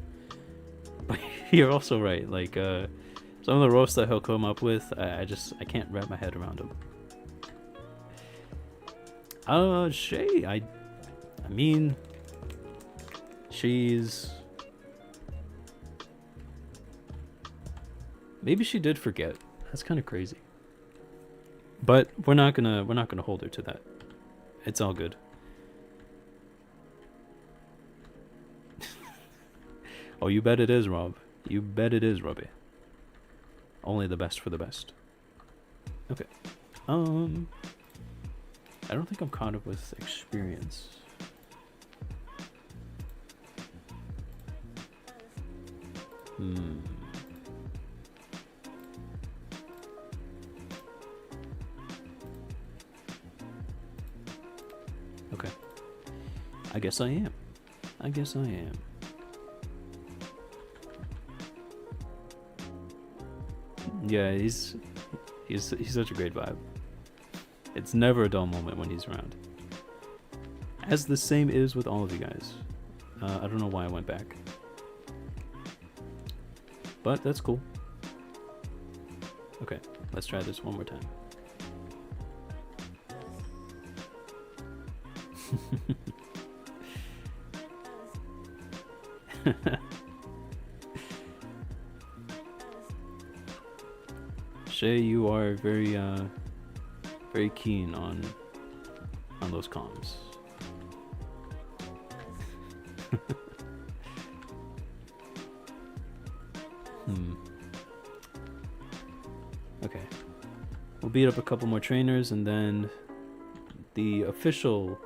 But you're also right, like some of the roasts that he'll come up with, I can't wrap my head around them. Shay, I mean, maybe she did forget. That's kind of crazy. But we're not gonna hold her to that. It's all good. Oh, you bet it is, Rob. You bet it is, Robbie. Only the best for the best. Okay. I don't think I'm caught up with experience. Okay. I guess I am. Yeah, he's such a great vibe. It's never a dull moment when he's around. As the same is with all of you guys. I don't know why I went back. But that's cool. Okay, let's try this one more time. Shay, you are very keen on those comms. Okay. We'll beat up a couple more trainers, and then the official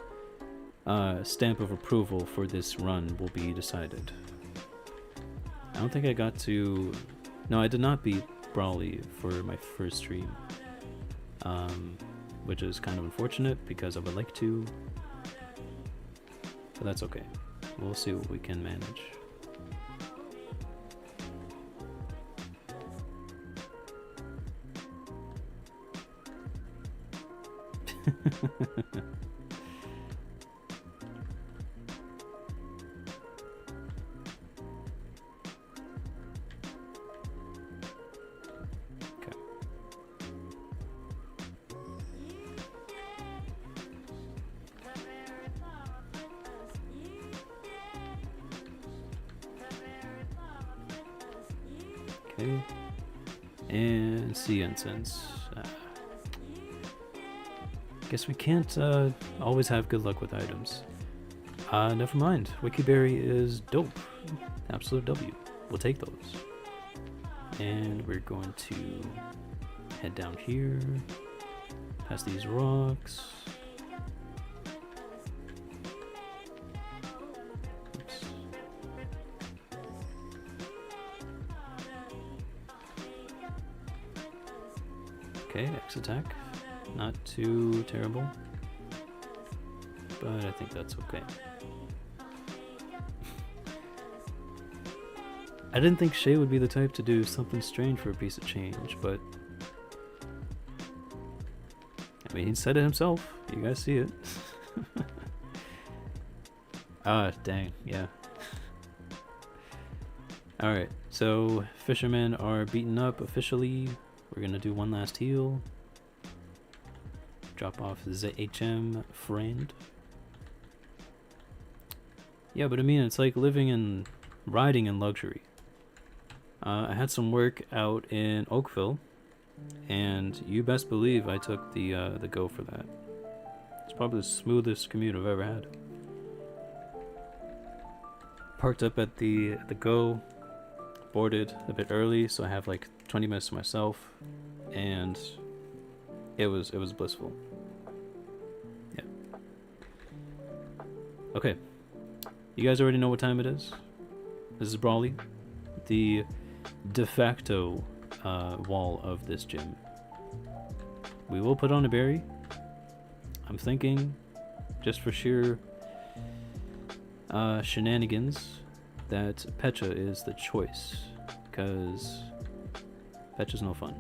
stamp of approval for this run will be decided. I don't think I got to... No, I did not beat Brawly for my first stream, which is kind of unfortunate because I would like to, but that's okay. We'll see what we can manage. Okay. And sea incense. Guess we can't always have good luck with items. Never mind. Wikiberry is dope. Absolute W. We'll take those. And we're going to head down here, past these rocks. Oops. Okay, X attack. Not too terrible, but I think that's okay. I didn't think Shay would be the type to do something strange for a piece of change, but I mean, he said it himself. You guys see it. Ah, dang, yeah. Alright, so fishermen are beaten up officially. We're gonna do one last heal. Drop off ZHM friend. Yeah, but I mean, it's like riding in luxury. I had some work out in Oakville, and you best believe I took the go for that. It's probably the smoothest commute I've ever had. Parked up at the go, boarded a bit early, so I have like 20 minutes to myself, and it was blissful. Yeah. Okay. You guys already know what time it is. This is Brawly, the de facto wall of this gym. We will put on a berry. I'm thinking, just for sheer shenanigans, that Pecha is the choice, because Pecha's no fun.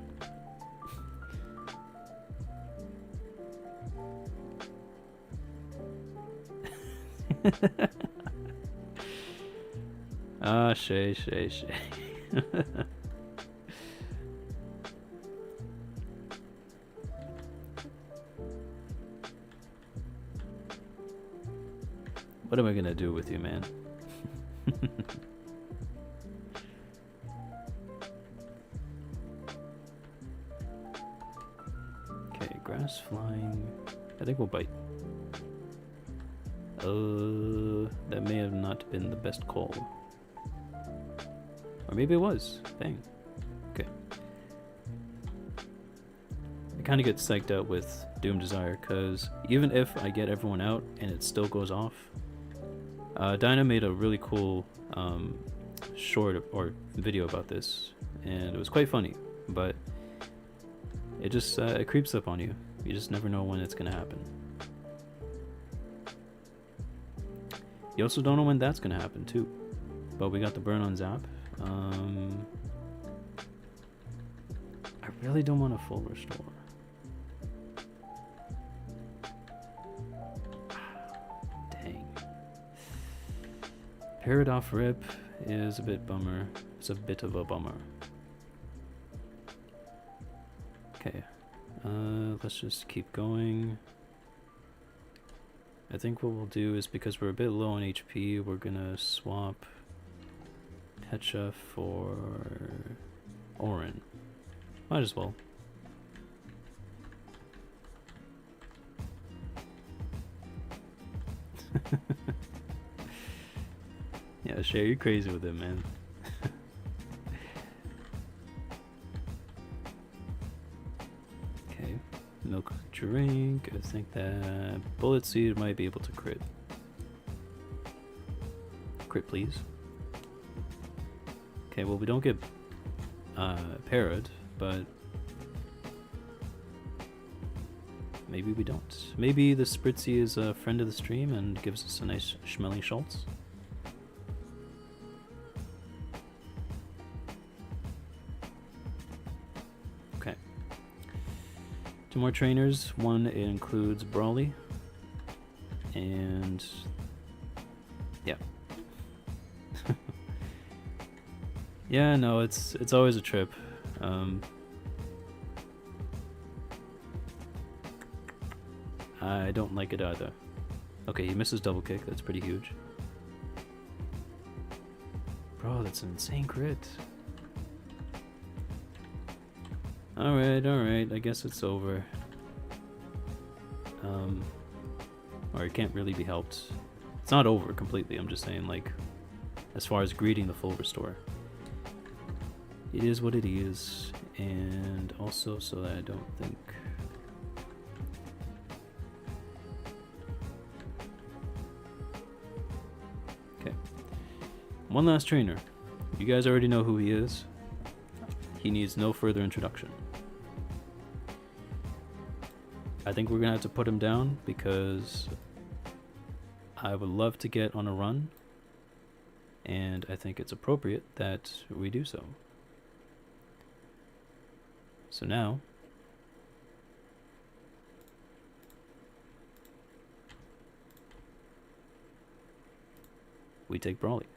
Shay. What am I gonna do with you, man? Okay, grass flying. I think we'll bite. That may have not been the best call. Or maybe it was. Dang. Okay. I kind of get psyched out with Doom Desire, because even if I get everyone out and it still goes off, Dinah made a really cool short or video about this, and it was quite funny, but it just it creeps up on you. You just never know when it's gonna happen. You also don't know when that's gonna happen too. But we got the burn on Zap. I really don't want a full restore. Dang. Parrot off rip is a bit bummer. It's a bit of a bummer. Okay. Let's just keep going. I think what we'll do is, because we're a bit low on HP, we're gonna swap Pecha for Orin. Might as well. Yeah, Shay, you're crazy with it, man. Okay, milk drink. I think that bullet seed might be able to crit. Crit, please. Okay, well, we don't get parrot, but maybe we don't. Maybe the Spritzy is a friend of the stream and gives us a nice schmelly Schultz. Okay. 2 more trainers. One includes Brawly. And yeah. Yeah, no, it's always a trip. I don't like it either. Okay, he misses double kick. That's pretty huge. Bro, that's an insane crit. Alright, I guess it's over. Or it can't really be helped. It's not over completely, I'm just saying, like, as far as greeting the full restore. It is what it is, and also so that I don't think... Okay. One last trainer. You guys already know who he is. He needs no further introduction. I think we're gonna have to put him down because I would love to get on a run, and I think it's appropriate that we do so. So now, we take Brawly.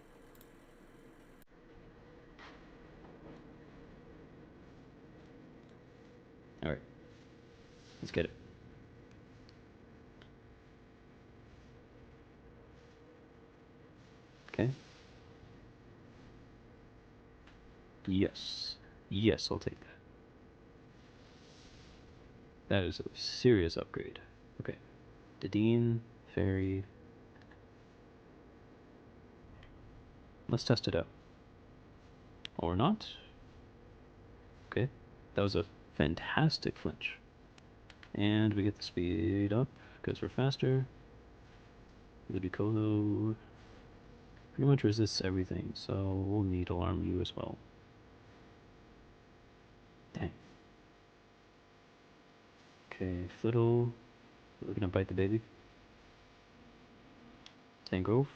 Let's get it. Okay. Yes. Yes, I'll take that. That is a serious upgrade. Okay. Dedeen, Fairy. Let's test it out. Or not. Okay. That was a fantastic flinch. And we get the speed up because we're faster. Ludicolo pretty much resists everything, so we'll need Alarm U as well. Dang. Okay, Flittle. We're gonna bite the baby. Tangrowth.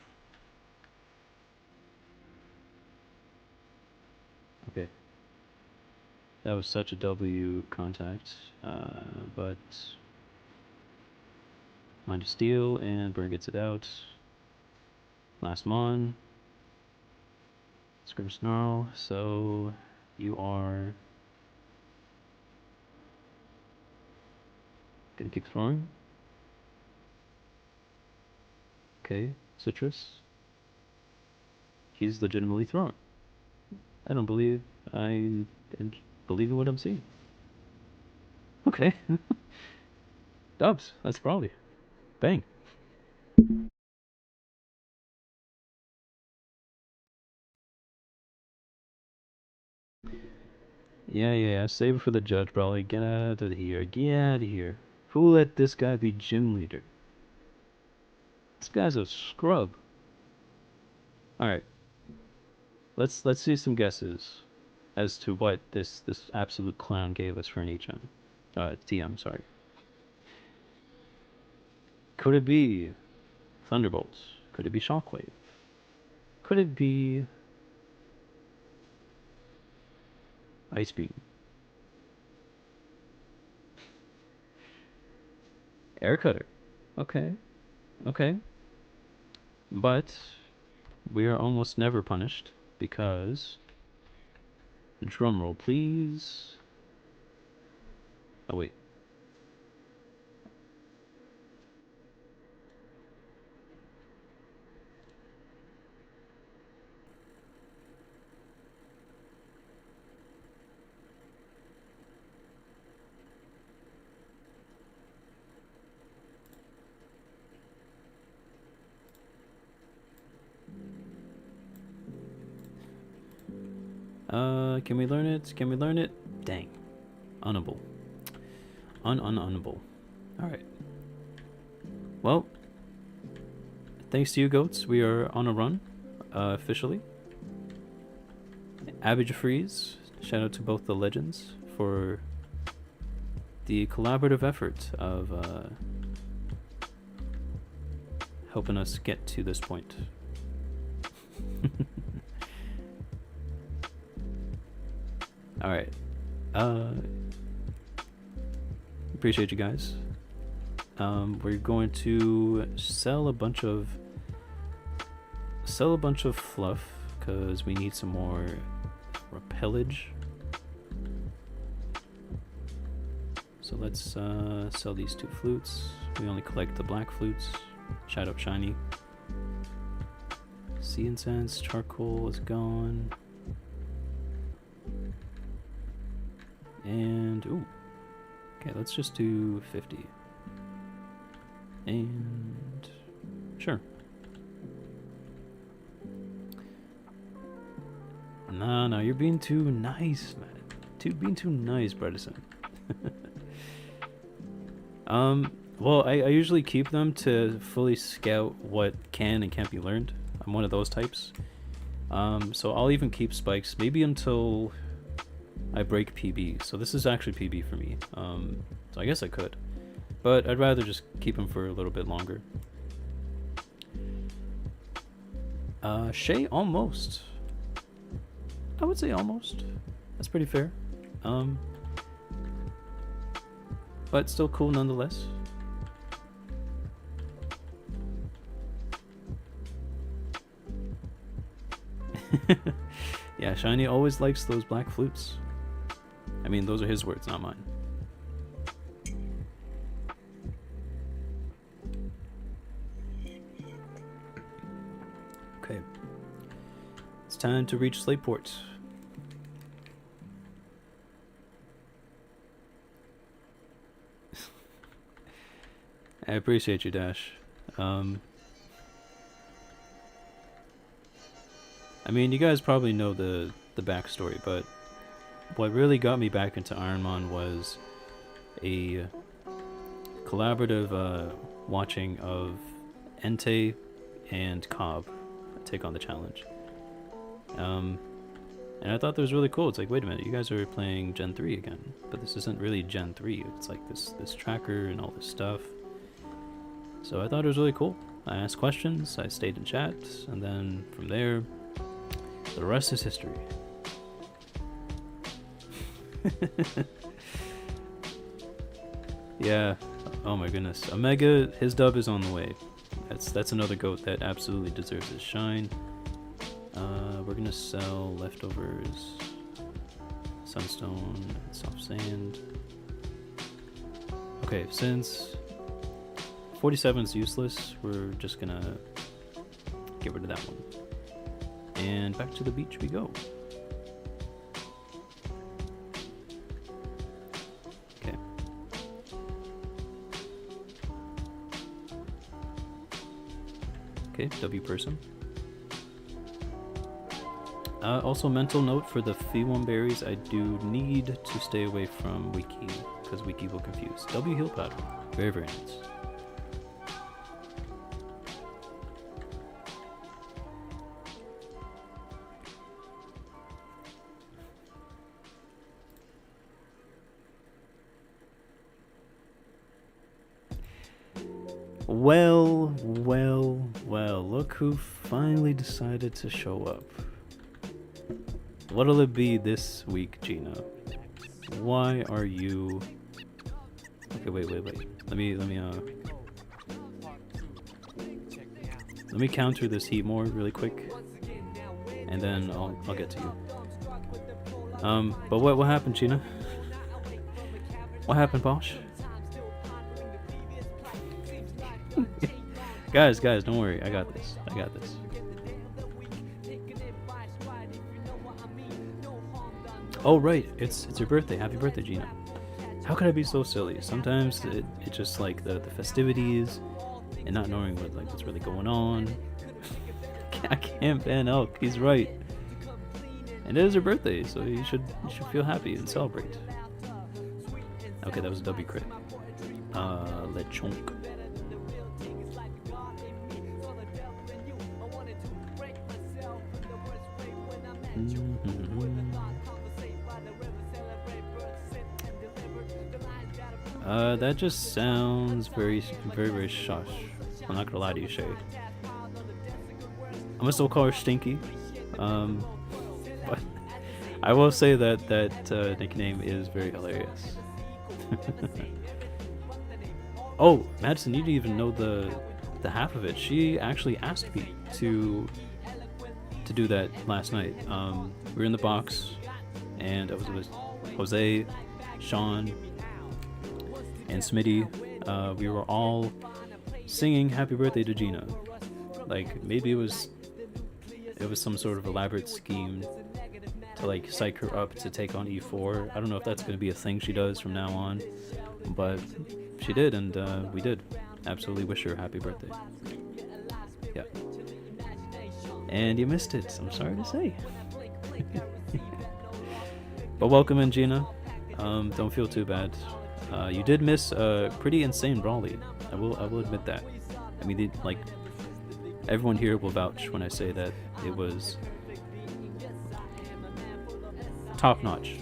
Okay. That was such a W contact, but Mind of Steel, and Burn gets it out. Last Mon. Scrim Snarl, so you are gonna keep throwing. Okay, Citrus. He's legitimately throwing. I don't believe I believe in what I'm seeing. Okay. Dubs, that's Brawly. Bang. Yeah. Save it for the judge, Brawly. Get out of here. Get out of here. Who let this guy be gym leader? This guy's a scrub. Alright. Let's see some guesses as to what this absolute clown gave us for an HM. TM, sorry. Could it be Thunderbolt? Could it be Shockwave? Could it be Ice Beam? Air Cutter. Okay. Okay. But we are almost never punished because drum roll, please. Oh wait. Can we learn it? Can we learn it? Dang. Unable. Unable. Alright. Well, thanks to you, goats, we are on a run, officially. Abbage Freeze, shout out to both the legends for the collaborative effort of helping us get to this point. Alright. Appreciate you guys. We're going to sell a bunch of fluff because we need some more repellage. So let's sell these 2 flutes. We only collect the black flutes. Shout out Shiny. Sea Incense, charcoal is gone. And, ooh. Okay, let's just do 50. And, sure. No, you're being too nice, man. Being too nice, Bredesen. Well, I usually keep them to fully scout what can and can't be learned. I'm one of those types. So I'll even keep spikes, maybe until I break PB. So this is actually PB for me. So I guess I could. But I'd rather just keep them for a little bit longer. Shay, almost. I would say almost. That's pretty fair. But still cool nonetheless. Yeah, Shiny always likes those black flutes. I mean, those are his words, not mine. Okay. It's time to reach Slateport. I appreciate you, Dash. I mean, you guys probably know the backstory, but what really got me back into Ironmon was a collaborative watching of Entei and Cobb take on the challenge. And I thought that was really cool. It's like, wait a minute, you guys are playing Gen 3 again, but this isn't really Gen 3. It's like this tracker and all this stuff. So I thought it was really cool. I asked questions, I stayed in chat, and then from there, the rest is history. Yeah, oh my goodness. Omega, his dub is on the way. That's another goat that absolutely deserves his shine. We're gonna sell leftovers, sunstone, soft sand. Okay, since 47 is useless, we're just gonna get rid of that one. And back to the beach we go. Okay. Okay, W person. Also, mental note for the Fee1 berries, I do need to stay away from Wiki, because Wiki will confuse. W heal powder. Very, very nice. Well, look who finally decided to show up. What'll it be this week, Gina? Why are you... Okay, wait. Let me counter this heat more really quick, and then I'll get to you. But what happened, Gina? What happened, Bosch? Guys, don't worry. I got this. Oh, right. It's your birthday. Happy birthday, Gina. How could I be so silly? Sometimes it's just like the festivities and not knowing what's really going on. I can't ban Elk. He's right. And it is her birthday, so you should feel happy and celebrate. Okay, that was a W crit. Lechonk. That just sounds very shush. I'm not gonna lie to you, Shay. I'm gonna still call her Stinky. But I will say that nickname is very hilarious. Oh, Madison, you didn't even know the half of it. She actually asked me to do that last night. We were in the box, and it was with Jose, Sean, and Smitty. We were all singing "Happy Birthday" to Gina. Like, maybe it was some sort of elaborate scheme to like psych her up to take on E4. I don't know if that's going to be a thing she does from now on, but she did, and we did absolutely wish her a happy birthday. Yeah. And you missed it, I'm sorry to say. But welcome in, Gina. Don't feel too bad. You did miss a pretty insane Brawly. I will admit that. I mean, like, everyone here will vouch when I say that it was top-notch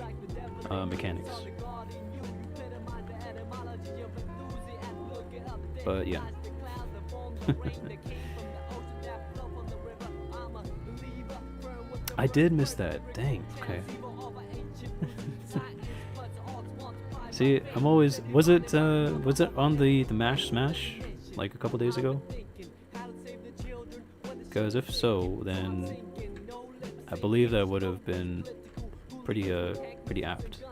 mechanics. But yeah. I did miss that. Dang. Okay. See, I'm always... Was it on the Mash Smash like a couple days ago? Because if so, then I believe that would have been pretty apt.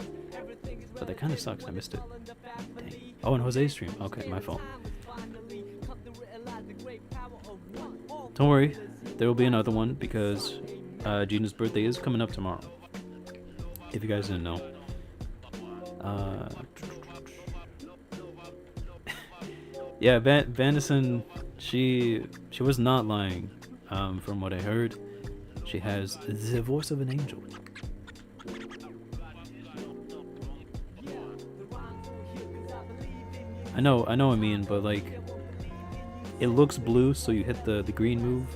But that kind of sucks. I missed it. Dang. Oh, and Jose's stream. Okay, my fault. Don't worry. there will be another one because Gina's birthday is coming up tomorrow. If you guys didn't know. Yeah, Vandison, she was not lying. From what I heard, she has the voice of an angel. I know I mean, but like, it looks blue, so you hit the green move.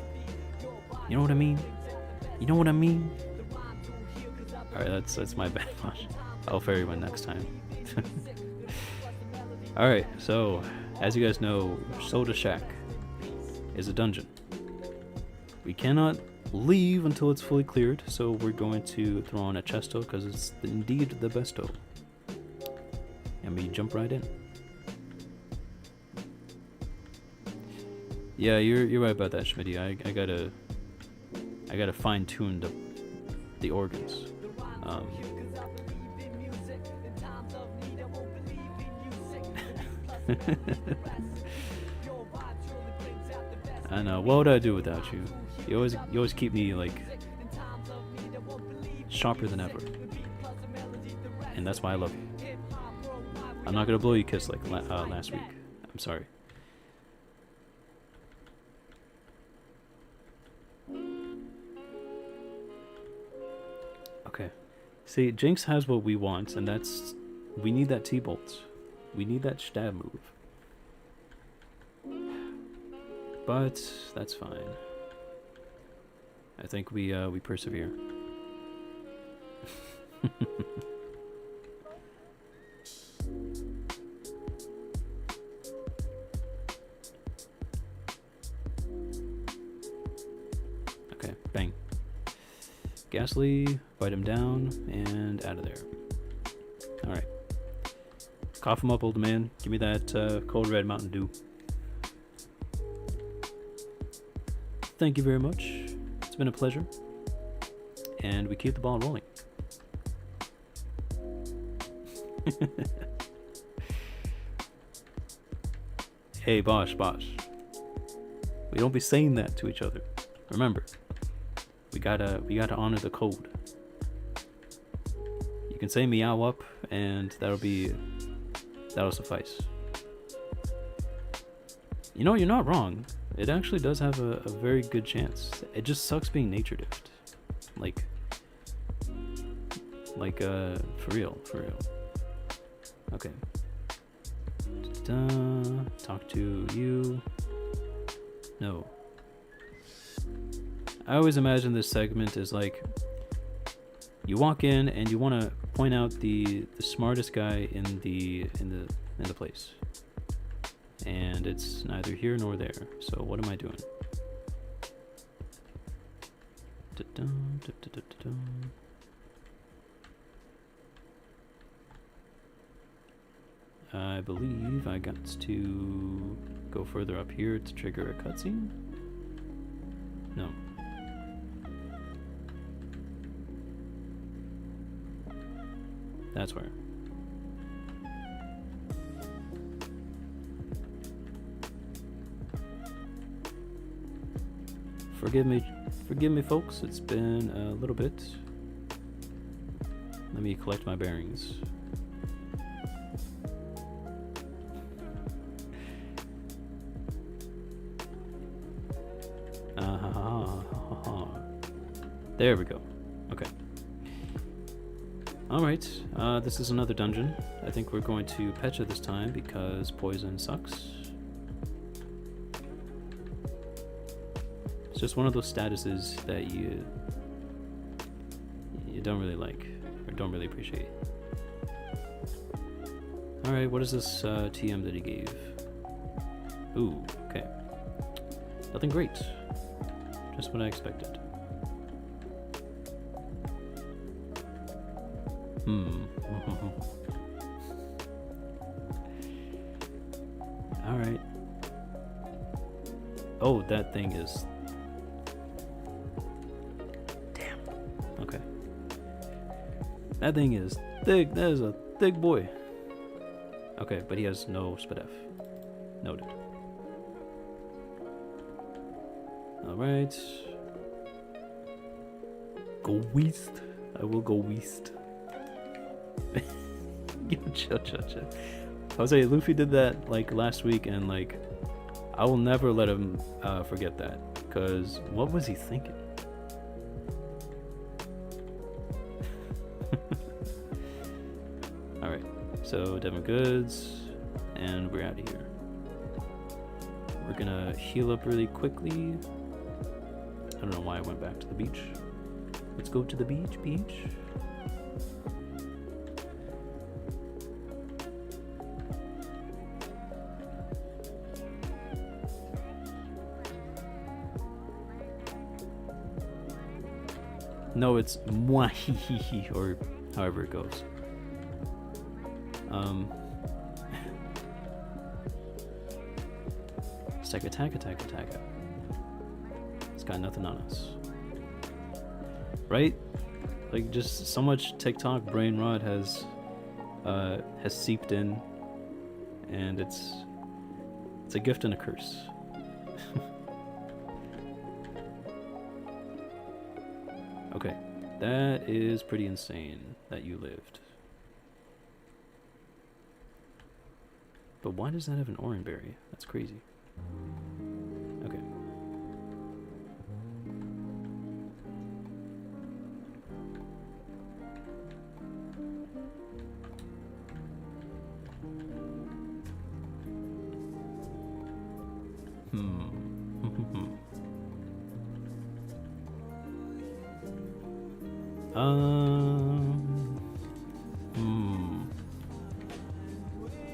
You know what I mean? You know what I mean? Alright, that's my bad. I'll fairy one next time. Alright, so as you guys know, Soda Shack is a dungeon. We cannot leave until it's fully cleared, so we're going to throw on a chesto because it's indeed the besto. And we jump right in. Yeah, you're right about that, Schmitty. I gotta fine tune the organs. I know. What would I do without you? You always keep me like sharper than ever, and that's why I love you. I'm not gonna blow you a kiss like last week. I'm sorry. Okay. See, Jinx has what we want, and that's we need that T-bolt. We need that stab move. But that's fine. I think we persevere. Okay, bang. Ghastly, bite him down, and out of there. Alright. Cough him up, old man. Give me that cold red Mountain Dew. Thank you very much. It's been a pleasure. And we keep the ball rolling. Hey, Bosh. We don't be saying that to each other. Remember, we gotta honor the code. You can say meow up, and that'll suffice. You know, you're not wrong. It actually does have a very good chance. It just sucks being nature diffed. For real. Okay. Talk to you. No. I always imagine this segment is like, you walk in and you want to point out the smartest guy in the place. And it's neither here nor there. So what am I doing? I believe I got to go further up here to trigger a cutscene. No. That's where. Forgive me, folks. It's been a little bit. Let me collect my bearings. There we go. Okay. Alright, this is another dungeon. I think we're going to Pecha this time because poison sucks. It's just one of those statuses that you don't really like, or don't really appreciate. Alright, what is this TM that he gave? Ooh, okay. Nothing great. Just what I expected. Alright. Oh, that thing is... Damn. Okay. That thing is thick. That is a thick boy. Okay, but he has no spadef. Noted. Alright. Go west. I will go west. Yo, chill. I was saying, Luffy did that like last week, and like, I will never let him forget that. Cause what was he thinking? All right, so Devin Goods, and we're out of here. We're gonna heal up really quickly. I don't know why I went back to the beach. Let's go to the beach. No, it's mwahihihi, or however it goes. Attack. It's got nothing on us. Right? Like, just so much TikTok brain rot has seeped in, and it's a gift and a curse. Okay, that is pretty insane that you lived. But why does that have an orange berry? That's crazy. Okay.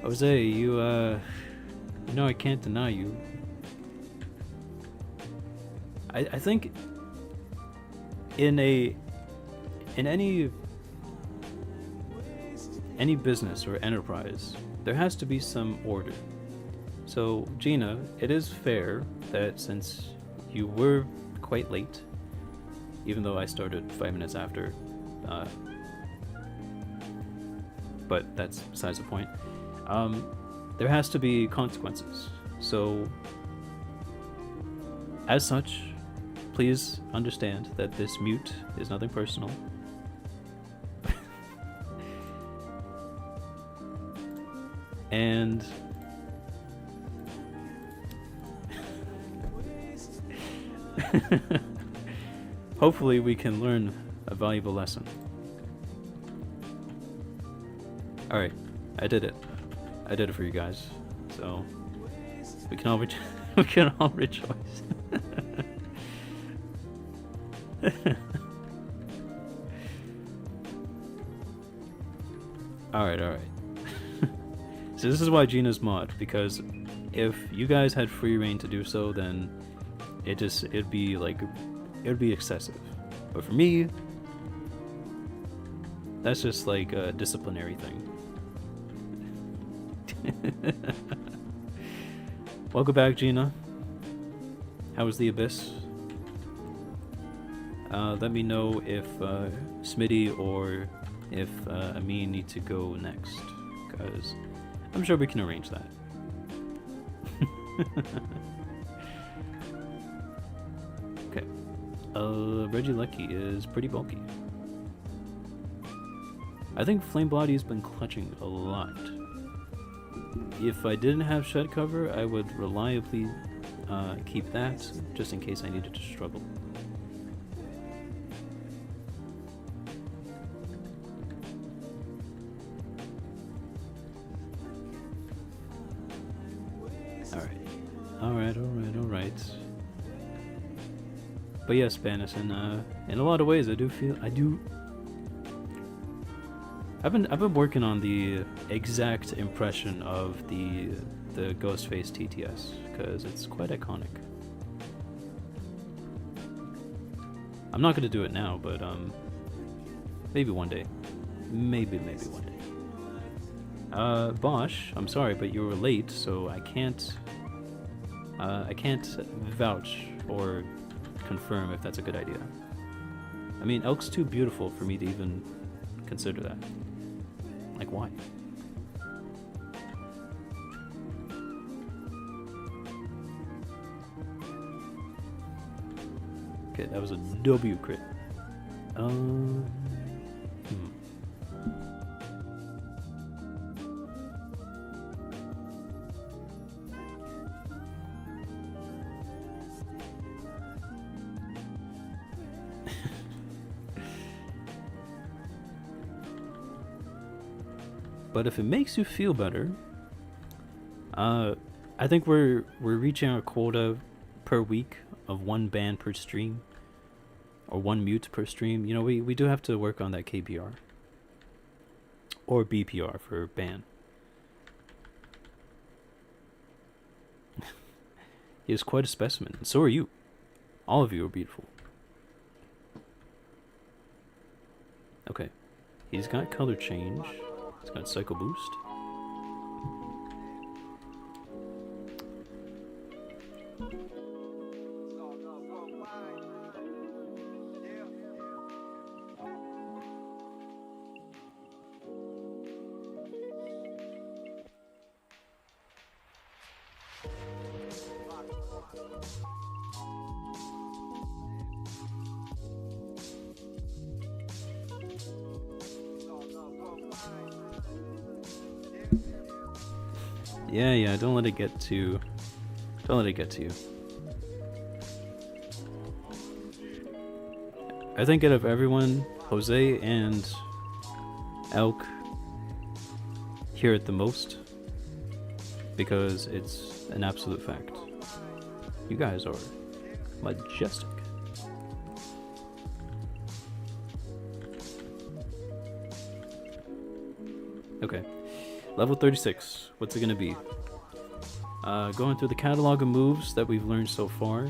Jose, you know I can't deny you. I think in any business or enterprise, there has to be some order. So Gina, it is fair that since you were quite late, even though I started 5 minutes after, but that's besides the point. There has to be consequences. So, as such, please understand that this mute is nothing personal. And hopefully we can learn a valuable lesson. Alright, I did it. I did it for you guys, so we can all rejoice. All right. So this is why Gina's mod, because if you guys had free reign to do so, then it'd be excessive. But for me, that's just like a disciplinary thing. Welcome back, Gina. How was the Abyss? Let me know if Smitty or if Amin need to go next, because I'm sure we can arrange that. Okay. Reggie Lucky is pretty bulky. I think Flame Body's been clutching a lot. If I didn't have shed cover, I would reliably keep that, just in case I needed to struggle. Alright. But yes, Banis, in a lot of ways, I've been working on the exact impression of the Ghostface TTS, because it's quite iconic. I'm not going to do it now, but maybe one day. Maybe one day. Bosch, I'm sorry, but you were late, so I can't vouch or confirm if that's a good idea. I mean, Elk's too beautiful for me to even consider that. Like, why? Okay, that was a W crit. Hmm. But if it makes you feel better, I think we're reaching our quota per week of one ban per stream or one mute per stream. You know, we do have to work on that KPR or BPR for ban. He is quite a specimen. And so are you. All of you are beautiful. Okay. He's got color change. He's got cycle boost. Yeah, don't let it get to you. I think out of everyone, Jose and Elk hear it the most because it's an absolute fact. You guys are majestic. Okay. Level 36. What's it gonna be? Going through the catalog of moves that we've learned so far.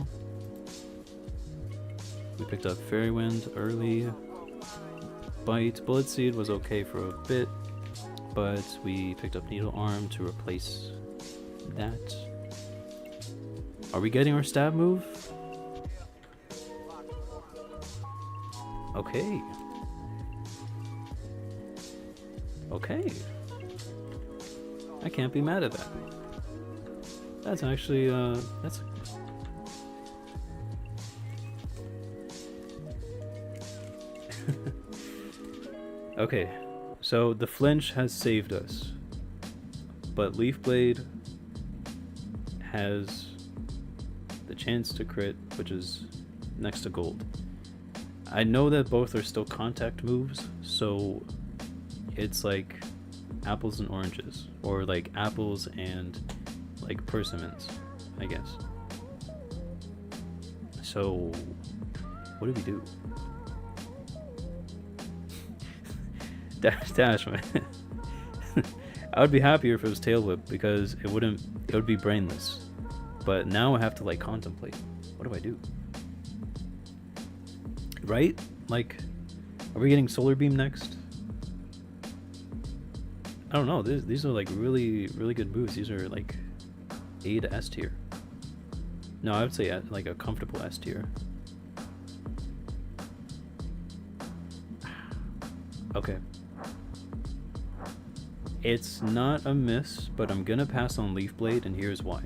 We picked up Fairy Wind early. Bite. Bullet Seed was okay for a bit, but we picked up Needle Arm to replace that. Are we getting our stab move? Okay. Okay. I can't be mad at that. That's actually, that's... Okay, so the flinch has saved us, but Leaf Blade has the chance to crit, which is next to gold. I know that both are still contact moves, so it's like apples and oranges, or like apples and like persimmons, I guess. So what do we do? Dash, man. I would be happier if it was Tail Whip because it would be brainless. But now I have to like contemplate. What do I do? Right? Like, are we getting Solar Beam next? I don't know. These are like really good moves. These are like A to S tier. No, I would say like a comfortable S tier. Okay. It's not a miss, but I'm gonna pass on Leaf Blade, and here's why.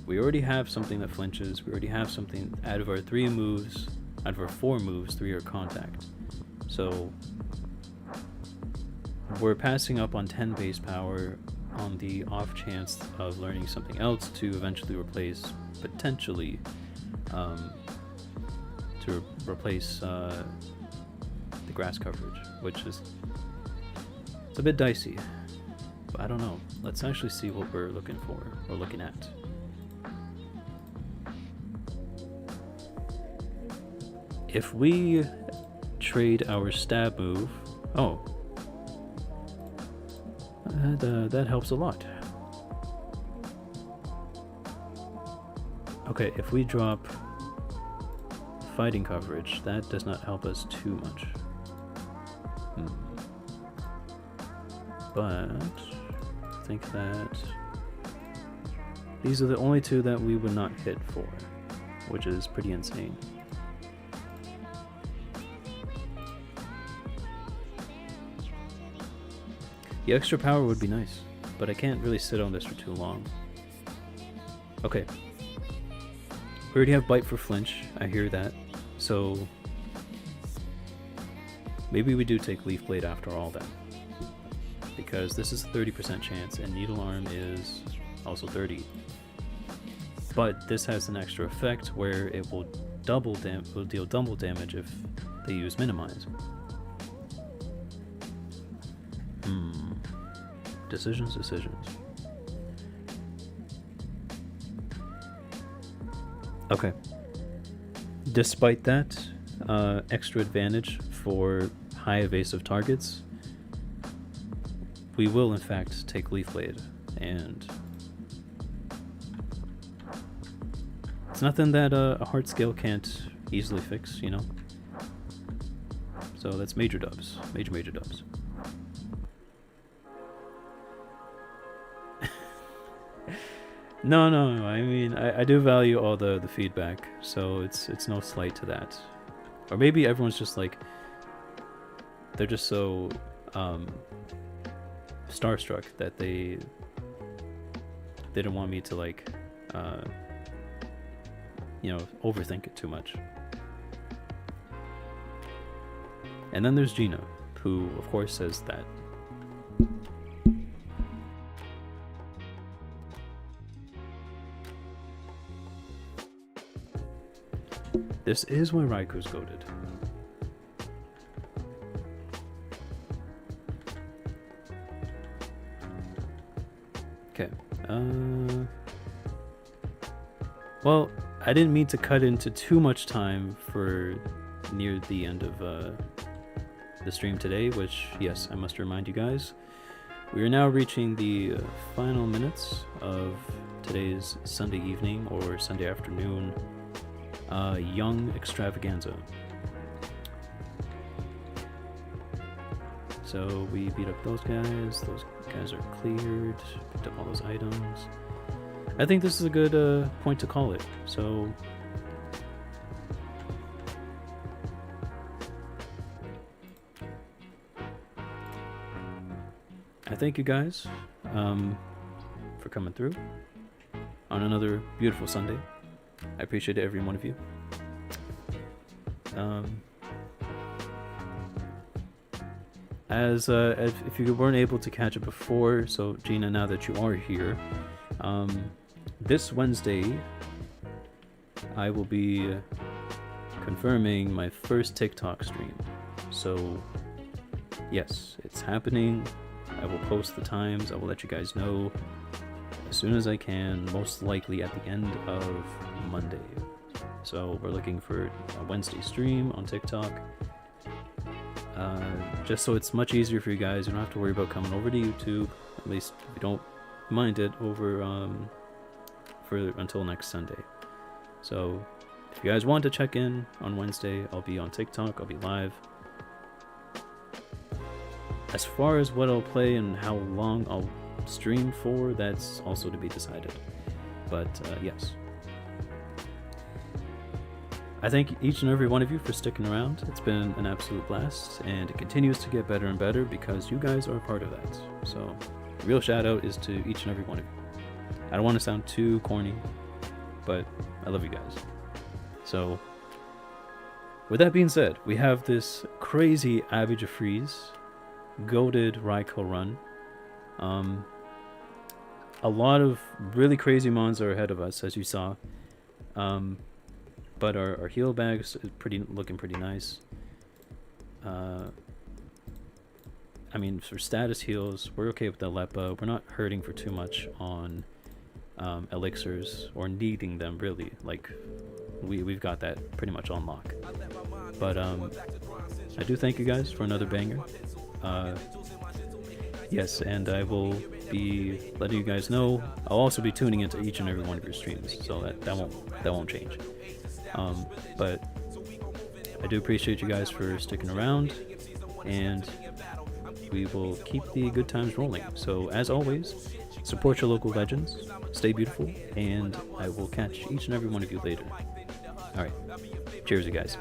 We already have something that flinches. We already have something out of our 3 moves. Out of our 4 moves, 3 are contact. So we're passing up on 10 base power on the off chance of learning something else to eventually replace, potentially, the grass coverage, which is, it's a bit dicey. But I don't know. Let's actually see what we're looking for, or looking at. If we trade our stab move, that helps a lot. Okay, if we drop fighting coverage, that does not help us too much. But I think that these are the only 2 that we would not hit for, which is pretty insane. The extra power would be nice, but I can't really sit on this for too long. Okay. We already have Bite for flinch, I hear that. So maybe we do take Leaf Blade after all then. Because this is a 30% chance, and Needle Arm is also 30. But this has an extra effect where it will deal double damage if they use Minimize. Decisions. Okay. Despite that, extra advantage for high evasive targets, we will in fact take Leaf Blade, and it's nothing that a hard skill can't easily fix, you know? So that's major dubs. Major dubs. No, I mean, I do value all the feedback, so it's no slight to that. Or maybe everyone's just like, they're just so starstruck that they didn't want me to, like, you know, overthink it too much. And then there's Gina, who of course says that this is why Raiku's goated. Okay. Well, I didn't mean to cut into too much time for near the end of the stream today, which, yes, I must remind you guys, we are now reaching the final minutes of today's Sunday evening or Sunday afternoon young extravaganza. So we beat up those guys are cleared, picked up all those items. I think this is a good point to call it. So I thank you guys for coming through on another beautiful Sunday. I appreciate every one of you. As if you weren't able to catch it before, so Gina, now that you are here, this Wednesday I will be confirming my first TikTok stream. So yes, it's happening. I will post the times. I will let you guys know as soon as I can, most likely at the end of Monday. So we're looking for a Wednesday stream on TikTok. Just so it's much easier for you guys. You don't have to worry about coming over to YouTube. At least if you don't mind it over until next Sunday. So if you guys want to check in on Wednesday, I'll be on TikTok. I'll be live. As far as what I'll play and how long I'll stream for, that's also to be decided. But yes, I thank each and every one of you for sticking around. It's been an absolute blast, and it continues to get better and better because you guys are a part of that. So a real shout out is to each and every one of you. I don't want to sound too corny, but I love you guys. So with that being said, we have this crazy Abija Freeze goated Raikou run. A lot of really crazy mons are ahead of us, as you saw. But our heal bags is looking pretty nice. I mean, for status heals, we're okay with the Lepa. We're not hurting for too much on elixirs or needing them, really. Like, we've got that pretty much on lock. But I do thank you guys for another banger. Yes, and I will be letting you guys know. I'll also be tuning into each and every one of your streams, so that won't change. But I do appreciate you guys for sticking around, and we will keep the good times rolling. So as always, support your local legends, stay beautiful, and I will catch each and every one of you later. Alright, cheers you guys.